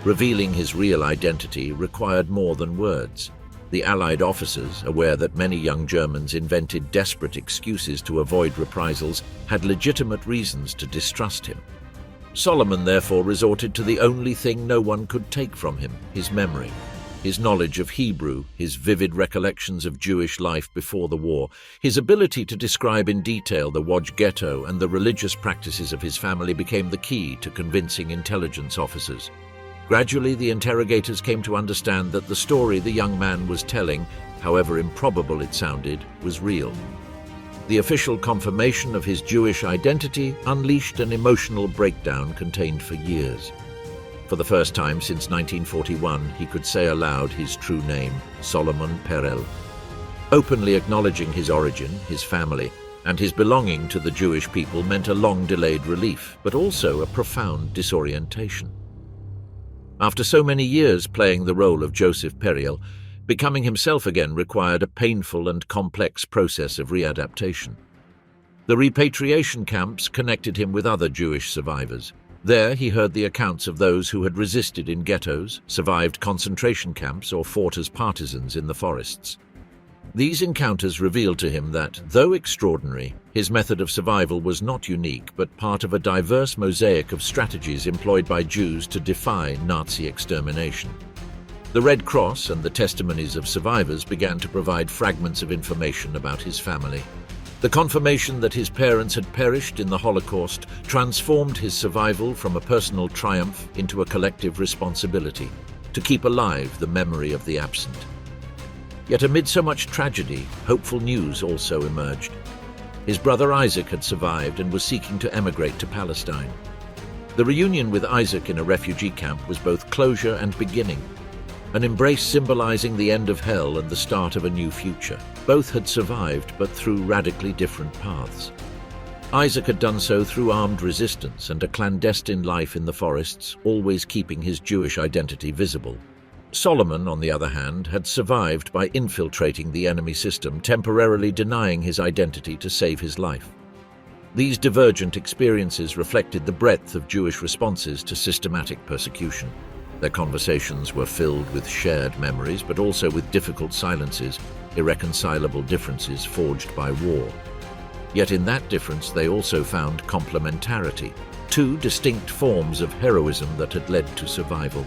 Revealing his real identity required more than words. The Allied officers, aware that many young Germans invented desperate excuses to avoid reprisals, had legitimate reasons to distrust him. Solomon therefore resorted to the only thing no one could take from him, his memory. His knowledge of Hebrew, his vivid recollections of Jewish life before the war, his ability to describe in detail the Łódź ghetto and the religious practices of his family became the key to convincing intelligence officers. Gradually, the interrogators came to understand that the story the young man was telling, however improbable it sounded, was real. The official confirmation of his Jewish identity unleashed an emotional breakdown contained for years. For the first time since 1941, he could say aloud his true name, Solomon Perel. Openly acknowledging his origin, his family, and his belonging to the Jewish people meant a long-delayed relief, but also a profound disorientation. After so many years playing the role of Joseph Perel, becoming himself again required a painful and complex process of readaptation. The repatriation camps connected him with other Jewish survivors. There he heard the accounts of those who had resisted in ghettos, survived concentration camps, or fought as partisans in the forests. These encounters revealed to him that, though extraordinary, his method of survival was not unique but part of a diverse mosaic of strategies employed by Jews to defy Nazi extermination. The Red Cross and the testimonies of survivors began to provide fragments of information about his family. The confirmation that his parents had perished in the Holocaust transformed his survival from a personal triumph into a collective responsibility to keep alive the memory of the absent. Yet amid so much tragedy, hopeful news also emerged. His brother Isaac had survived and was seeking to emigrate to Palestine. The reunion with Isaac in a refugee camp was both closure and beginning, an embrace symbolizing the end of hell and the start of a new future. Both had survived, but through radically different paths. Isaac had done so through armed resistance and a clandestine life in the forests, always keeping his Jewish identity visible. Solomon, on the other hand, had survived by infiltrating the enemy system, temporarily denying his identity to save his life. These divergent experiences reflected the breadth of Jewish responses to systematic persecution. Their conversations were filled with shared memories, but also with difficult silences, irreconcilable differences forged by war. Yet in that difference they also found complementarity, two distinct forms of heroism that had led to survival.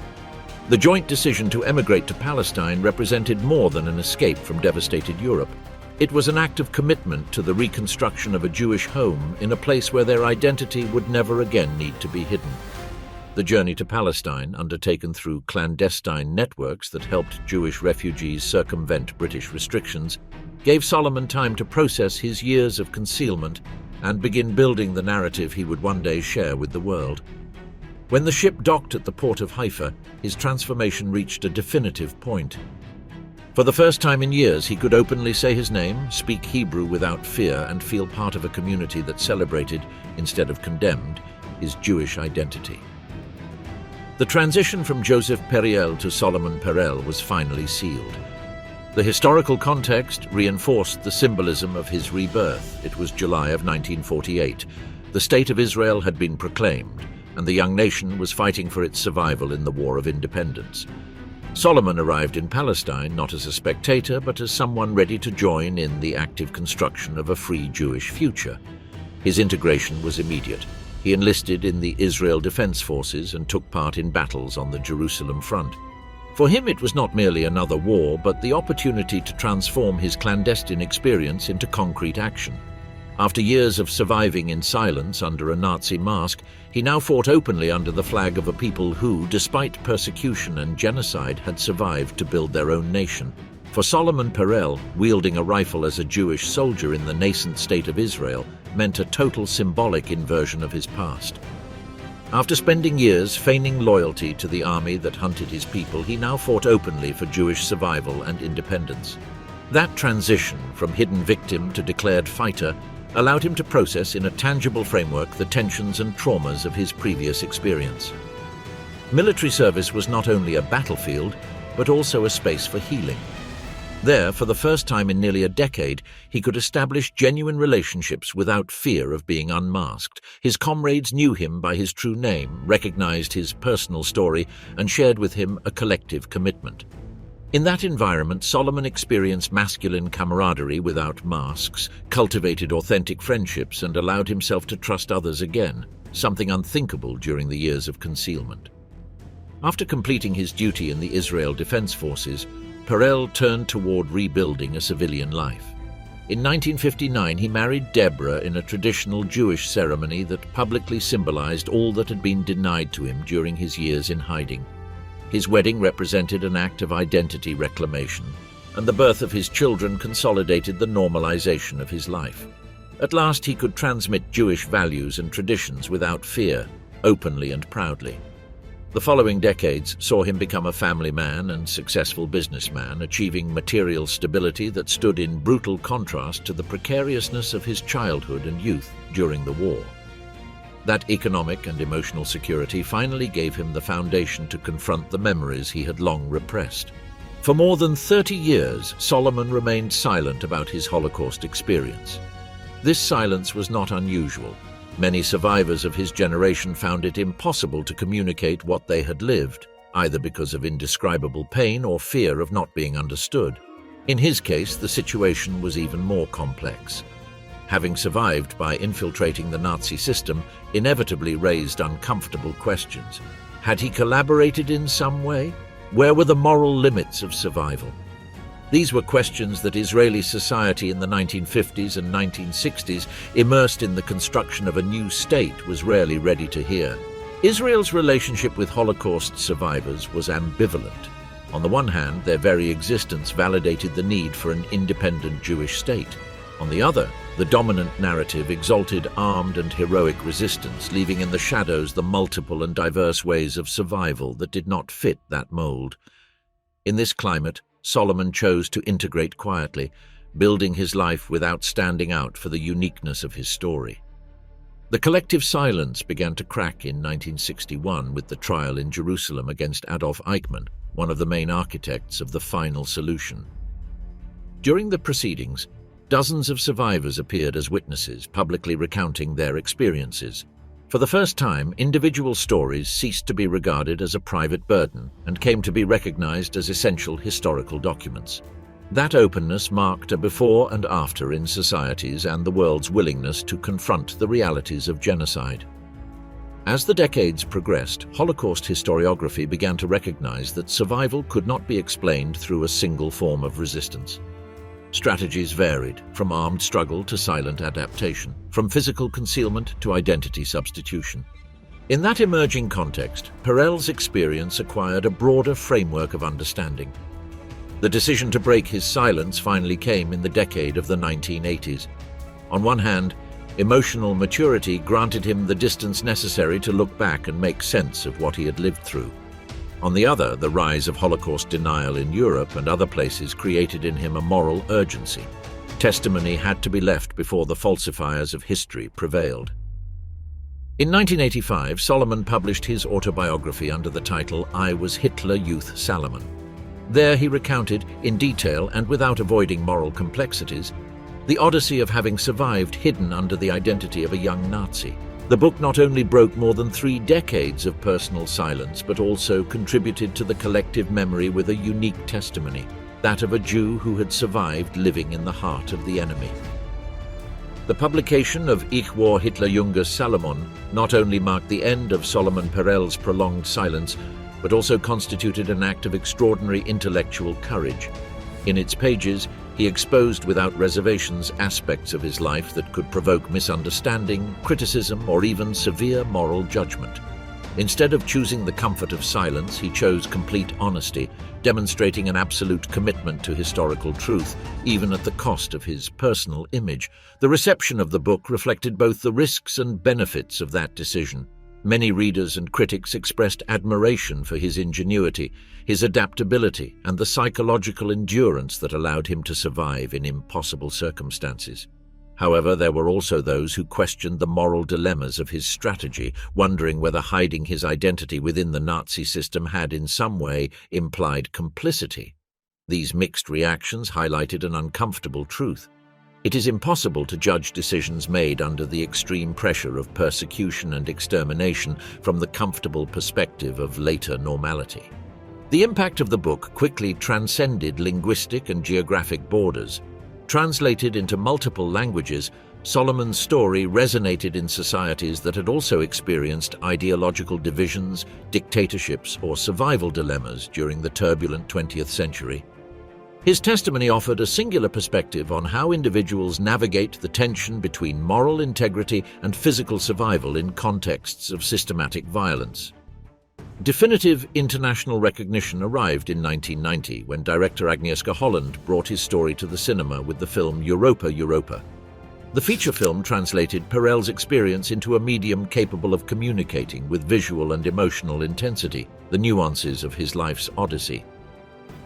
The joint decision to emigrate to Palestine represented more than an escape from devastated Europe. It was an act of commitment to the reconstruction of a Jewish home in a place where their identity would never again need to be hidden. The journey to Palestine, undertaken through clandestine networks that helped Jewish refugees circumvent British restrictions, gave Solomon time to process his years of concealment and begin building the narrative he would one day share with the world. When the ship docked at the port of Haifa, his transformation reached a definitive point. For the first time in years, he could openly say his name, speak Hebrew without fear, and feel part of a community that celebrated, instead of condemned, his Jewish identity. The transition from Joseph Perel to Solomon Perel was finally sealed. The historical context reinforced the symbolism of his rebirth. It was July of 1948. The State of Israel had been proclaimed, and the young nation was fighting for its survival in the War of Independence. Solomon arrived in Palestine not as a spectator, but as someone ready to join in the active construction of a free Jewish future. His integration was immediate. He enlisted in the Israel Defense Forces and took part in battles on the Jerusalem front. For him, it was not merely another war, but the opportunity to transform his clandestine experience into concrete action. After years of surviving in silence under a Nazi mask, he now fought openly under the flag of a people who, despite persecution and genocide, had survived to build their own nation. For Solomon Perel, wielding a rifle as a Jewish soldier in the nascent state of Israel meant a total symbolic inversion of his past. After spending years feigning loyalty to the army that hunted his people, he now fought openly for Jewish survival and independence. That transition from hidden victim to declared fighter allowed him to process in a tangible framework the tensions and traumas of his previous experience. Military service was not only a battlefield, but also a space for healing. There, for the first time in nearly a decade, he could establish genuine relationships without fear of being unmasked. His comrades knew him by his true name, recognized his personal story, and shared with him a collective commitment. In that environment, Solomon experienced masculine camaraderie without masks, cultivated authentic friendships, and allowed himself to trust others again, something unthinkable during the years of concealment. After completing his duty in the Israel Defense Forces, Perel turned toward rebuilding a civilian life. In 1959, he married Deborah in a traditional Jewish ceremony that publicly symbolized all that had been denied to him during his years in hiding. His wedding represented an act of identity reclamation, and the birth of his children consolidated the normalization of his life. At last, he could transmit Jewish values and traditions without fear, openly and proudly. The following decades saw him become a family man and successful businessman, achieving material stability that stood in brutal contrast to the precariousness of his childhood and youth during the war. That economic and emotional security finally gave him the foundation to confront the memories he had long repressed. For more than 30 years, Solomon remained silent about his Holocaust experience. This silence was not unusual. Many survivors of his generation found it impossible to communicate what they had lived, either because of indescribable pain or fear of not being understood. In his case, the situation was even more complex. Having survived by infiltrating the Nazi system inevitably raised uncomfortable questions. Had he collaborated in some way? Where were the moral limits of survival? These were questions that Israeli society in the 1950s and 1960s, immersed in the construction of a new state, was rarely ready to hear. Israel's relationship with Holocaust survivors was ambivalent. On the one hand, their very existence validated the need for an independent Jewish state. On the other, the dominant narrative exalted armed and heroic resistance, leaving in the shadows the multiple and diverse ways of survival that did not fit that mold. In this climate, Solomon chose to integrate quietly, building his life without standing out for the uniqueness of his story. The collective silence began to crack in 1961 with the trial in Jerusalem against Adolf Eichmann, one of the main architects of the final solution. During the proceedings, dozens of survivors appeared as witnesses, publicly recounting their experiences. For the first time, individual stories ceased to be regarded as a private burden and came to be recognized as essential historical documents. That openness marked a before and after in societies and the world's willingness to confront the realities of genocide. As the decades progressed, Holocaust historiography began to recognize that survival could not be explained through a single form of resistance. Strategies varied, from armed struggle to silent adaptation, from physical concealment to identity substitution. In that emerging context, Perel's experience acquired a broader framework of understanding. The decision to break his silence finally came in the decade of the 1980s. On one hand, emotional maturity granted him the distance necessary to look back and make sense of what he had lived through. On the other, the rise of Holocaust denial in Europe and other places created in him a moral urgency. Testimony had to be left before the falsifiers of history prevailed. In 1985, Solomon published his autobiography under the title I Was Hitler Youth Salomon. There he recounted, in detail and without avoiding moral complexities, the odyssey of having survived hidden under the identity of a young Nazi. The book not only broke more than 3 decades of personal silence, but also contributed to the collective memory with a unique testimony, that of a Jew who had survived living in the heart of the enemy. The publication of Ich war Hitler Junge Salomon not only marked the end of Solomon Perel's prolonged silence, but also constituted an act of extraordinary intellectual courage. In its pages, he exposed without reservations aspects of his life that could provoke misunderstanding, criticism, or even severe moral judgment. Instead of choosing the comfort of silence, he chose complete honesty, demonstrating an absolute commitment to historical truth, even at the cost of his personal image. The reception of the book reflected both the risks and benefits of that decision. Many readers and critics expressed admiration for his ingenuity, his adaptability, and the psychological endurance that allowed him to survive in impossible circumstances. However, there were also those who questioned the moral dilemmas of his strategy, wondering whether hiding his identity within the Nazi system had in some way implied complicity. These mixed reactions highlighted an uncomfortable truth. It is impossible to judge decisions made under the extreme pressure of persecution and extermination from the comfortable perspective of later normality. The impact of the book quickly transcended linguistic and geographic borders. Translated into multiple languages, Solomon's story resonated in societies that had also experienced ideological divisions, dictatorships, or survival dilemmas during the turbulent 20th century. His testimony offered a singular perspective on how individuals navigate the tension between moral integrity and physical survival in contexts of systematic violence. Definitive international recognition arrived in 1990 when director Agnieszka Holland brought his story to the cinema with the film Europa, Europa. The feature film translated Perel's experience into a medium capable of communicating with visual and emotional intensity the nuances of his life's odyssey.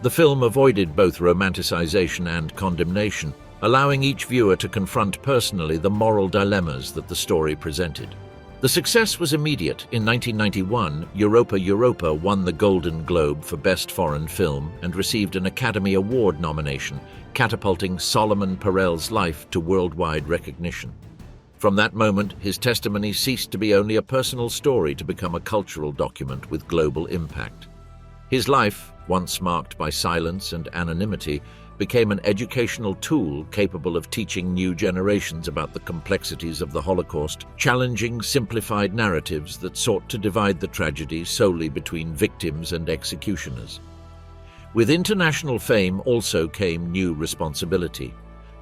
The film avoided both romanticization and condemnation, allowing each viewer to confront personally the moral dilemmas that the story presented. The success was immediate. In 1991, Europa, Europa won the Golden Globe for Best Foreign Film and received an Academy Award nomination, catapulting Solomon Perel's life to worldwide recognition. From that moment, his testimony ceased to be only a personal story to become a cultural document with global impact. His life, once marked by silence and anonymity, became an educational tool capable of teaching new generations about the complexities of the Holocaust, challenging simplified narratives that sought to divide the tragedy solely between victims and executioners. With international fame also came new responsibility.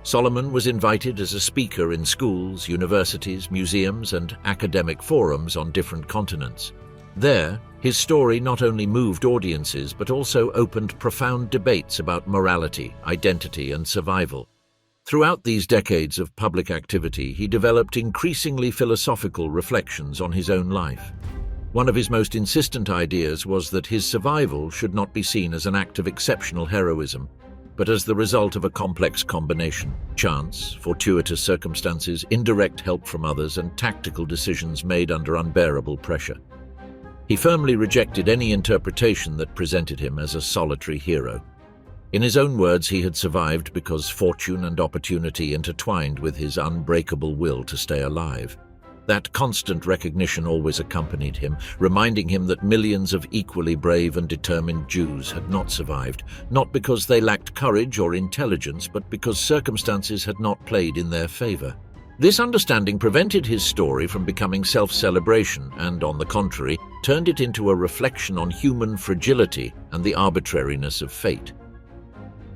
Solomon was invited as a speaker in schools, universities, museums, and academic forums on different continents. There, his story not only moved audiences but also opened profound debates about morality, identity, and survival. Throughout these decades of public activity, he developed increasingly philosophical reflections on his own life. One of his most insistent ideas was that his survival should not be seen as an act of exceptional heroism, but as the result of a complex combination: chance, fortuitous circumstances, indirect help from others, and tactical decisions made under unbearable pressure. He firmly rejected any interpretation that presented him as a solitary hero. In his own words, he had survived because fortune and opportunity intertwined with his unbreakable will to stay alive. That constant recognition always accompanied him, reminding him that millions of equally brave and determined Jews had not survived, not because they lacked courage or intelligence, but because circumstances had not played in their favor. This understanding prevented his story from becoming self-celebration and, on the contrary, turned it into a reflection on human fragility and the arbitrariness of fate.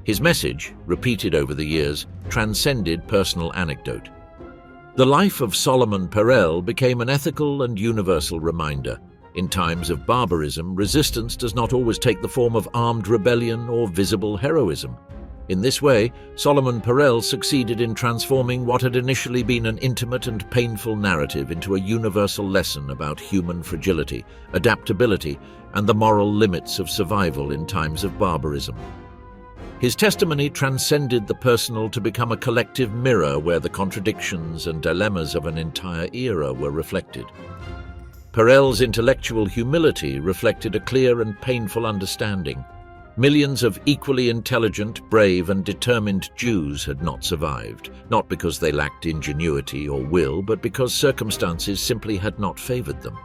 His message, repeated over the years, transcended personal anecdote. The life of Solomon Perel became an ethical and universal reminder. In times of barbarism, resistance does not always take the form of armed rebellion or visible heroism. In this way, Solomon Perel succeeded in transforming what had initially been an intimate and painful narrative into a universal lesson about human fragility, adaptability, and the moral limits of survival in times of barbarism. His testimony transcended the personal to become a collective mirror where the contradictions and dilemmas of an entire era were reflected. Perel's intellectual humility reflected a clear and painful understanding. Millions of equally intelligent, brave, and determined Jews had not survived, not because they lacked ingenuity or will, but because circumstances simply had not favored them.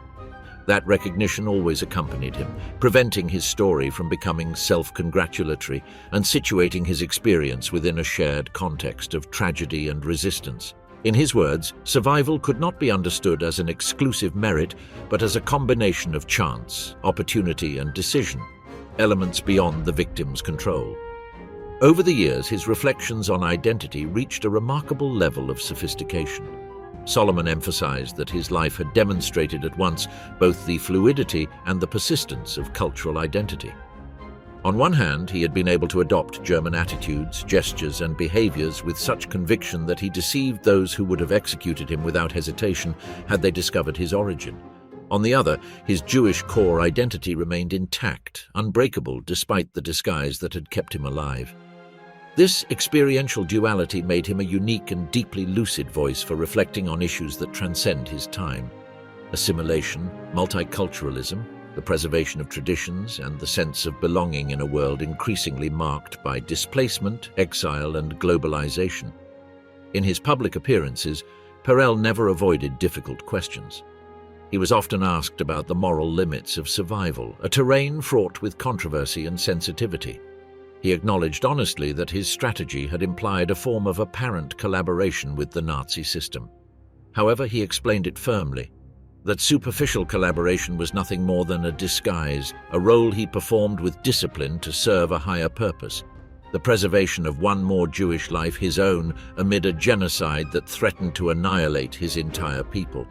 That recognition always accompanied him, preventing his story from becoming self-congratulatory and situating his experience within a shared context of tragedy and resistance. In his words, survival could not be understood as an exclusive merit, but as a combination of chance, opportunity, and decision, elements beyond the victim's control. Over the years, his reflections on identity reached a remarkable level of sophistication. Solomon emphasized that his life had demonstrated at once both the fluidity and the persistence of cultural identity. On one hand, he had been able to adopt German attitudes, gestures, and behaviors with such conviction that he deceived those who would have executed him without hesitation had they discovered his origin. On the other, his Jewish core identity remained intact, unbreakable despite the disguise that had kept him alive. This experiential duality made him a unique and deeply lucid voice for reflecting on issues that transcend his time. Assimilation, multiculturalism, the preservation of traditions, and the sense of belonging in a world increasingly marked by displacement, exile, and globalization. In his public appearances, Perel never avoided difficult questions. He was often asked about the moral limits of survival, a terrain fraught with controversy and sensitivity. He acknowledged honestly that his strategy had implied a form of apparent collaboration with the Nazi system. However, he explained it firmly, that superficial collaboration was nothing more than a disguise, a role he performed with discipline to serve a higher purpose, the preservation of one more Jewish life, his own, amid a genocide that threatened to annihilate his entire people.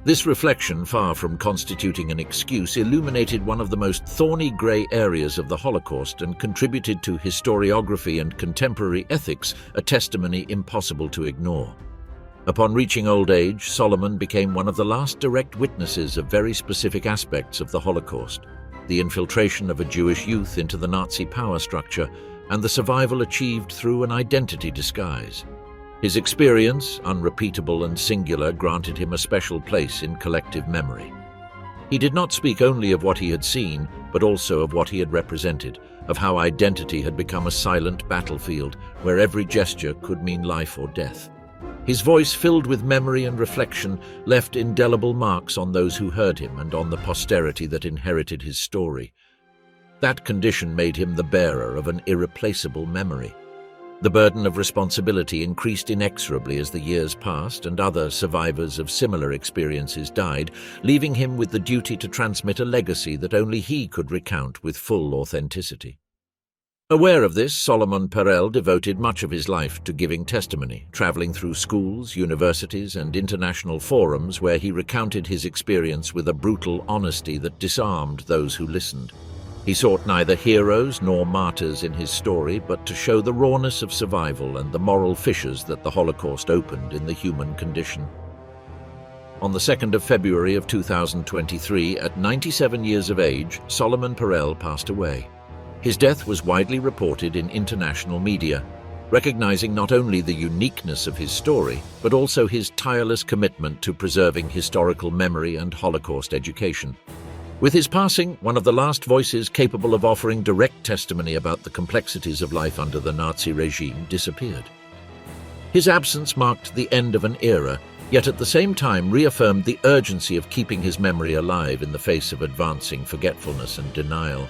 This reflection, far from constituting an excuse, illuminated one of the most thorny grey areas of the Holocaust and contributed to historiography and contemporary ethics, a testimony impossible to ignore. Upon reaching old age, Solomon became one of the last direct witnesses of very specific aspects of the Holocaust: the infiltration of a Jewish youth into the Nazi power structure and the survival achieved through an identity disguise. His experience, unrepeatable and singular, granted him a special place in collective memory. He did not speak only of what he had seen, but also of what he had represented, of how identity had become a silent battlefield where every gesture could mean life or death. His voice, filled with memory and reflection, left indelible marks on those who heard him and on the posterity that inherited his story. That condition made him the bearer of an irreplaceable memory. The burden of responsibility increased inexorably as the years passed, and other survivors of similar experiences died, leaving him with the duty to transmit a legacy that only he could recount with full authenticity. Aware of this, Solomon Perel devoted much of his life to giving testimony, traveling through schools, universities, and international forums where he recounted his experience with a brutal honesty that disarmed those who listened. He sought neither heroes nor martyrs in his story, but to show the rawness of survival and the moral fissures that the Holocaust opened in the human condition. On the 2nd of February of 2023, at 97 years of age, Solomon Perel passed away. His death was widely reported in international media, recognizing not only the uniqueness of his story, but also his tireless commitment to preserving historical memory and Holocaust education. With his passing, one of the last voices capable of offering direct testimony about the complexities of life under the Nazi regime disappeared. His absence marked the end of an era, yet at the same time reaffirmed the urgency of keeping his memory alive in the face of advancing forgetfulness and denial.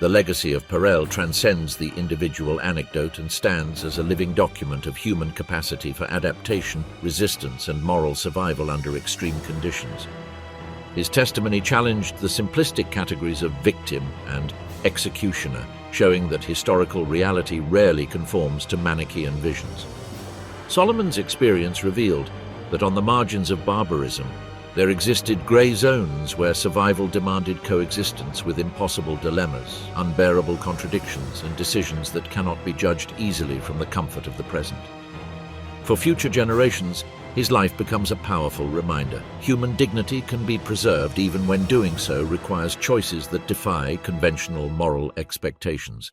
The legacy of Perel transcends the individual anecdote and stands as a living document of human capacity for adaptation, resistance, and moral survival under extreme conditions. His testimony challenged the simplistic categories of victim and executioner, showing that historical reality rarely conforms to Manichaean visions. Solomon's experience revealed that on the margins of barbarism, there existed grey zones where survival demanded coexistence with impossible dilemmas, unbearable contradictions, and decisions that cannot be judged easily from the comfort of the present. For future generations, his life becomes a powerful reminder. Human dignity can be preserved even when doing so requires choices that defy conventional moral expectations.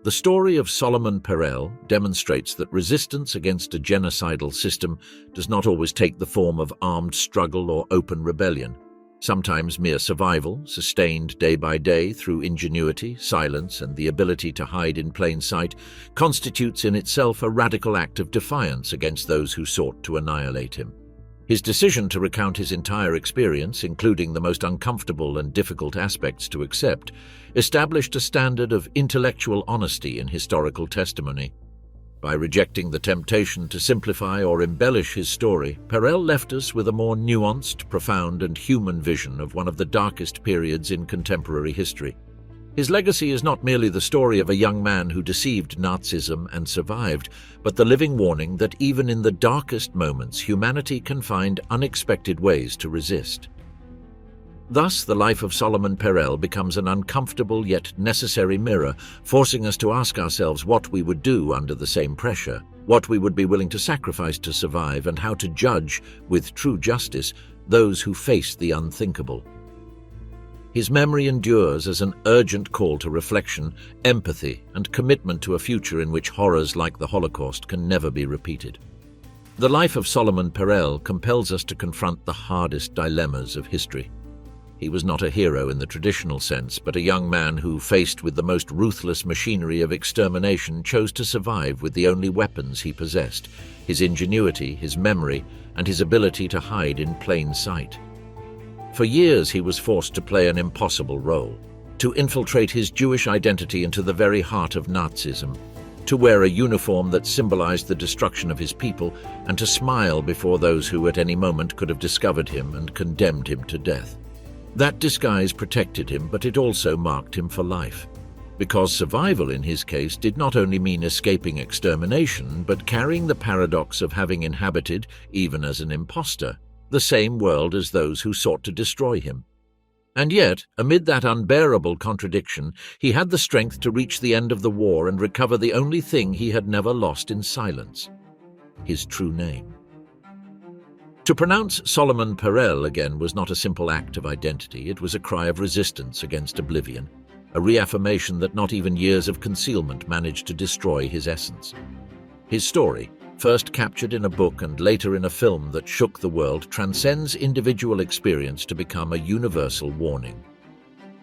The story of Solomon Perel demonstrates that resistance against a genocidal system does not always take the form of armed struggle or open rebellion. Sometimes mere survival, sustained day by day through ingenuity, silence, and the ability to hide in plain sight, constitutes in itself a radical act of defiance against those who sought to annihilate him. His decision to recount his entire experience, including the most uncomfortable and difficult aspects to accept, established a standard of intellectual honesty in historical testimony. By rejecting the temptation to simplify or embellish his story, Perel left us with a more nuanced, profound, and human vision of one of the darkest periods in contemporary history. His legacy is not merely the story of a young man who deceived Nazism and survived, but the living warning that even in the darkest moments, humanity can find unexpected ways to resist. Thus, the life of Solomon Perel becomes an uncomfortable yet necessary mirror, forcing us to ask ourselves what we would do under the same pressure, what we would be willing to sacrifice to survive, and how to judge, with true justice, those who faced the unthinkable. His memory endures as an urgent call to reflection, empathy, and commitment to a future in which horrors like the Holocaust can never be repeated. The life of Solomon Perel compels us to confront the hardest dilemmas of history. He was not a hero in the traditional sense, but a young man who, faced with the most ruthless machinery of extermination, chose to survive with the only weapons he possessed: his ingenuity, his memory, and his ability to hide in plain sight. For years he was forced to play an impossible role, to infiltrate his Jewish identity into the very heart of Nazism, to wear a uniform that symbolized the destruction of his people, and to smile before those who at any moment could have discovered him and condemned him to death. That disguise protected him, but it also marked him for life. Because survival in his case did not only mean escaping extermination, but carrying the paradox of having inhabited, even as an imposter, the same world as those who sought to destroy him. And yet, amid that unbearable contradiction, he had the strength to reach the end of the war and recover the only thing he had never lost in silence: his true name. To pronounce Solomon Perel again was not a simple act of identity. It was a cry of resistance against oblivion, a reaffirmation that not even years of concealment managed to destroy his essence. His story, first captured in a book and later in a film that shook the world, transcends individual experience to become a universal warning.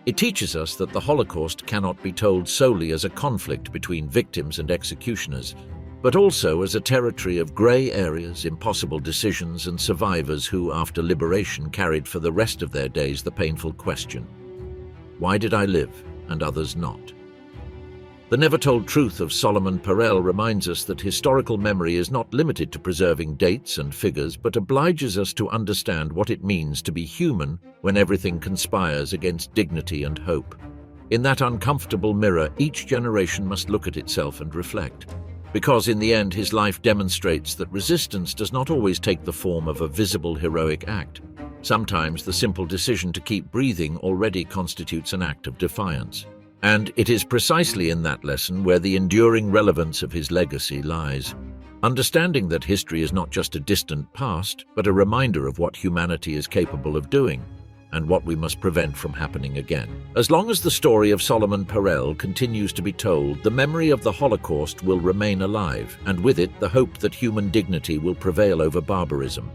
It teaches us that the Holocaust cannot be told solely as a conflict between victims and executioners, but also as a territory of grey areas, impossible decisions, and survivors who, after liberation, carried for the rest of their days the painful question: why did I live and others not? The never-told truth of Solomon Perel reminds us that historical memory is not limited to preserving dates and figures, but obliges us to understand what it means to be human when everything conspires against dignity and hope. In that uncomfortable mirror, each generation must look at itself and reflect. Because in the end, his life demonstrates that resistance does not always take the form of a visible heroic act. Sometimes the simple decision to keep breathing already constitutes an act of defiance. And it is precisely in that lesson where the enduring relevance of his legacy lies. Understanding that history is not just a distant past, but a reminder of what humanity is capable of doing, and what we must prevent from happening again. As long as the story of Solomon Perel continues to be told, the memory of the Holocaust will remain alive, and with it the hope that human dignity will prevail over barbarism.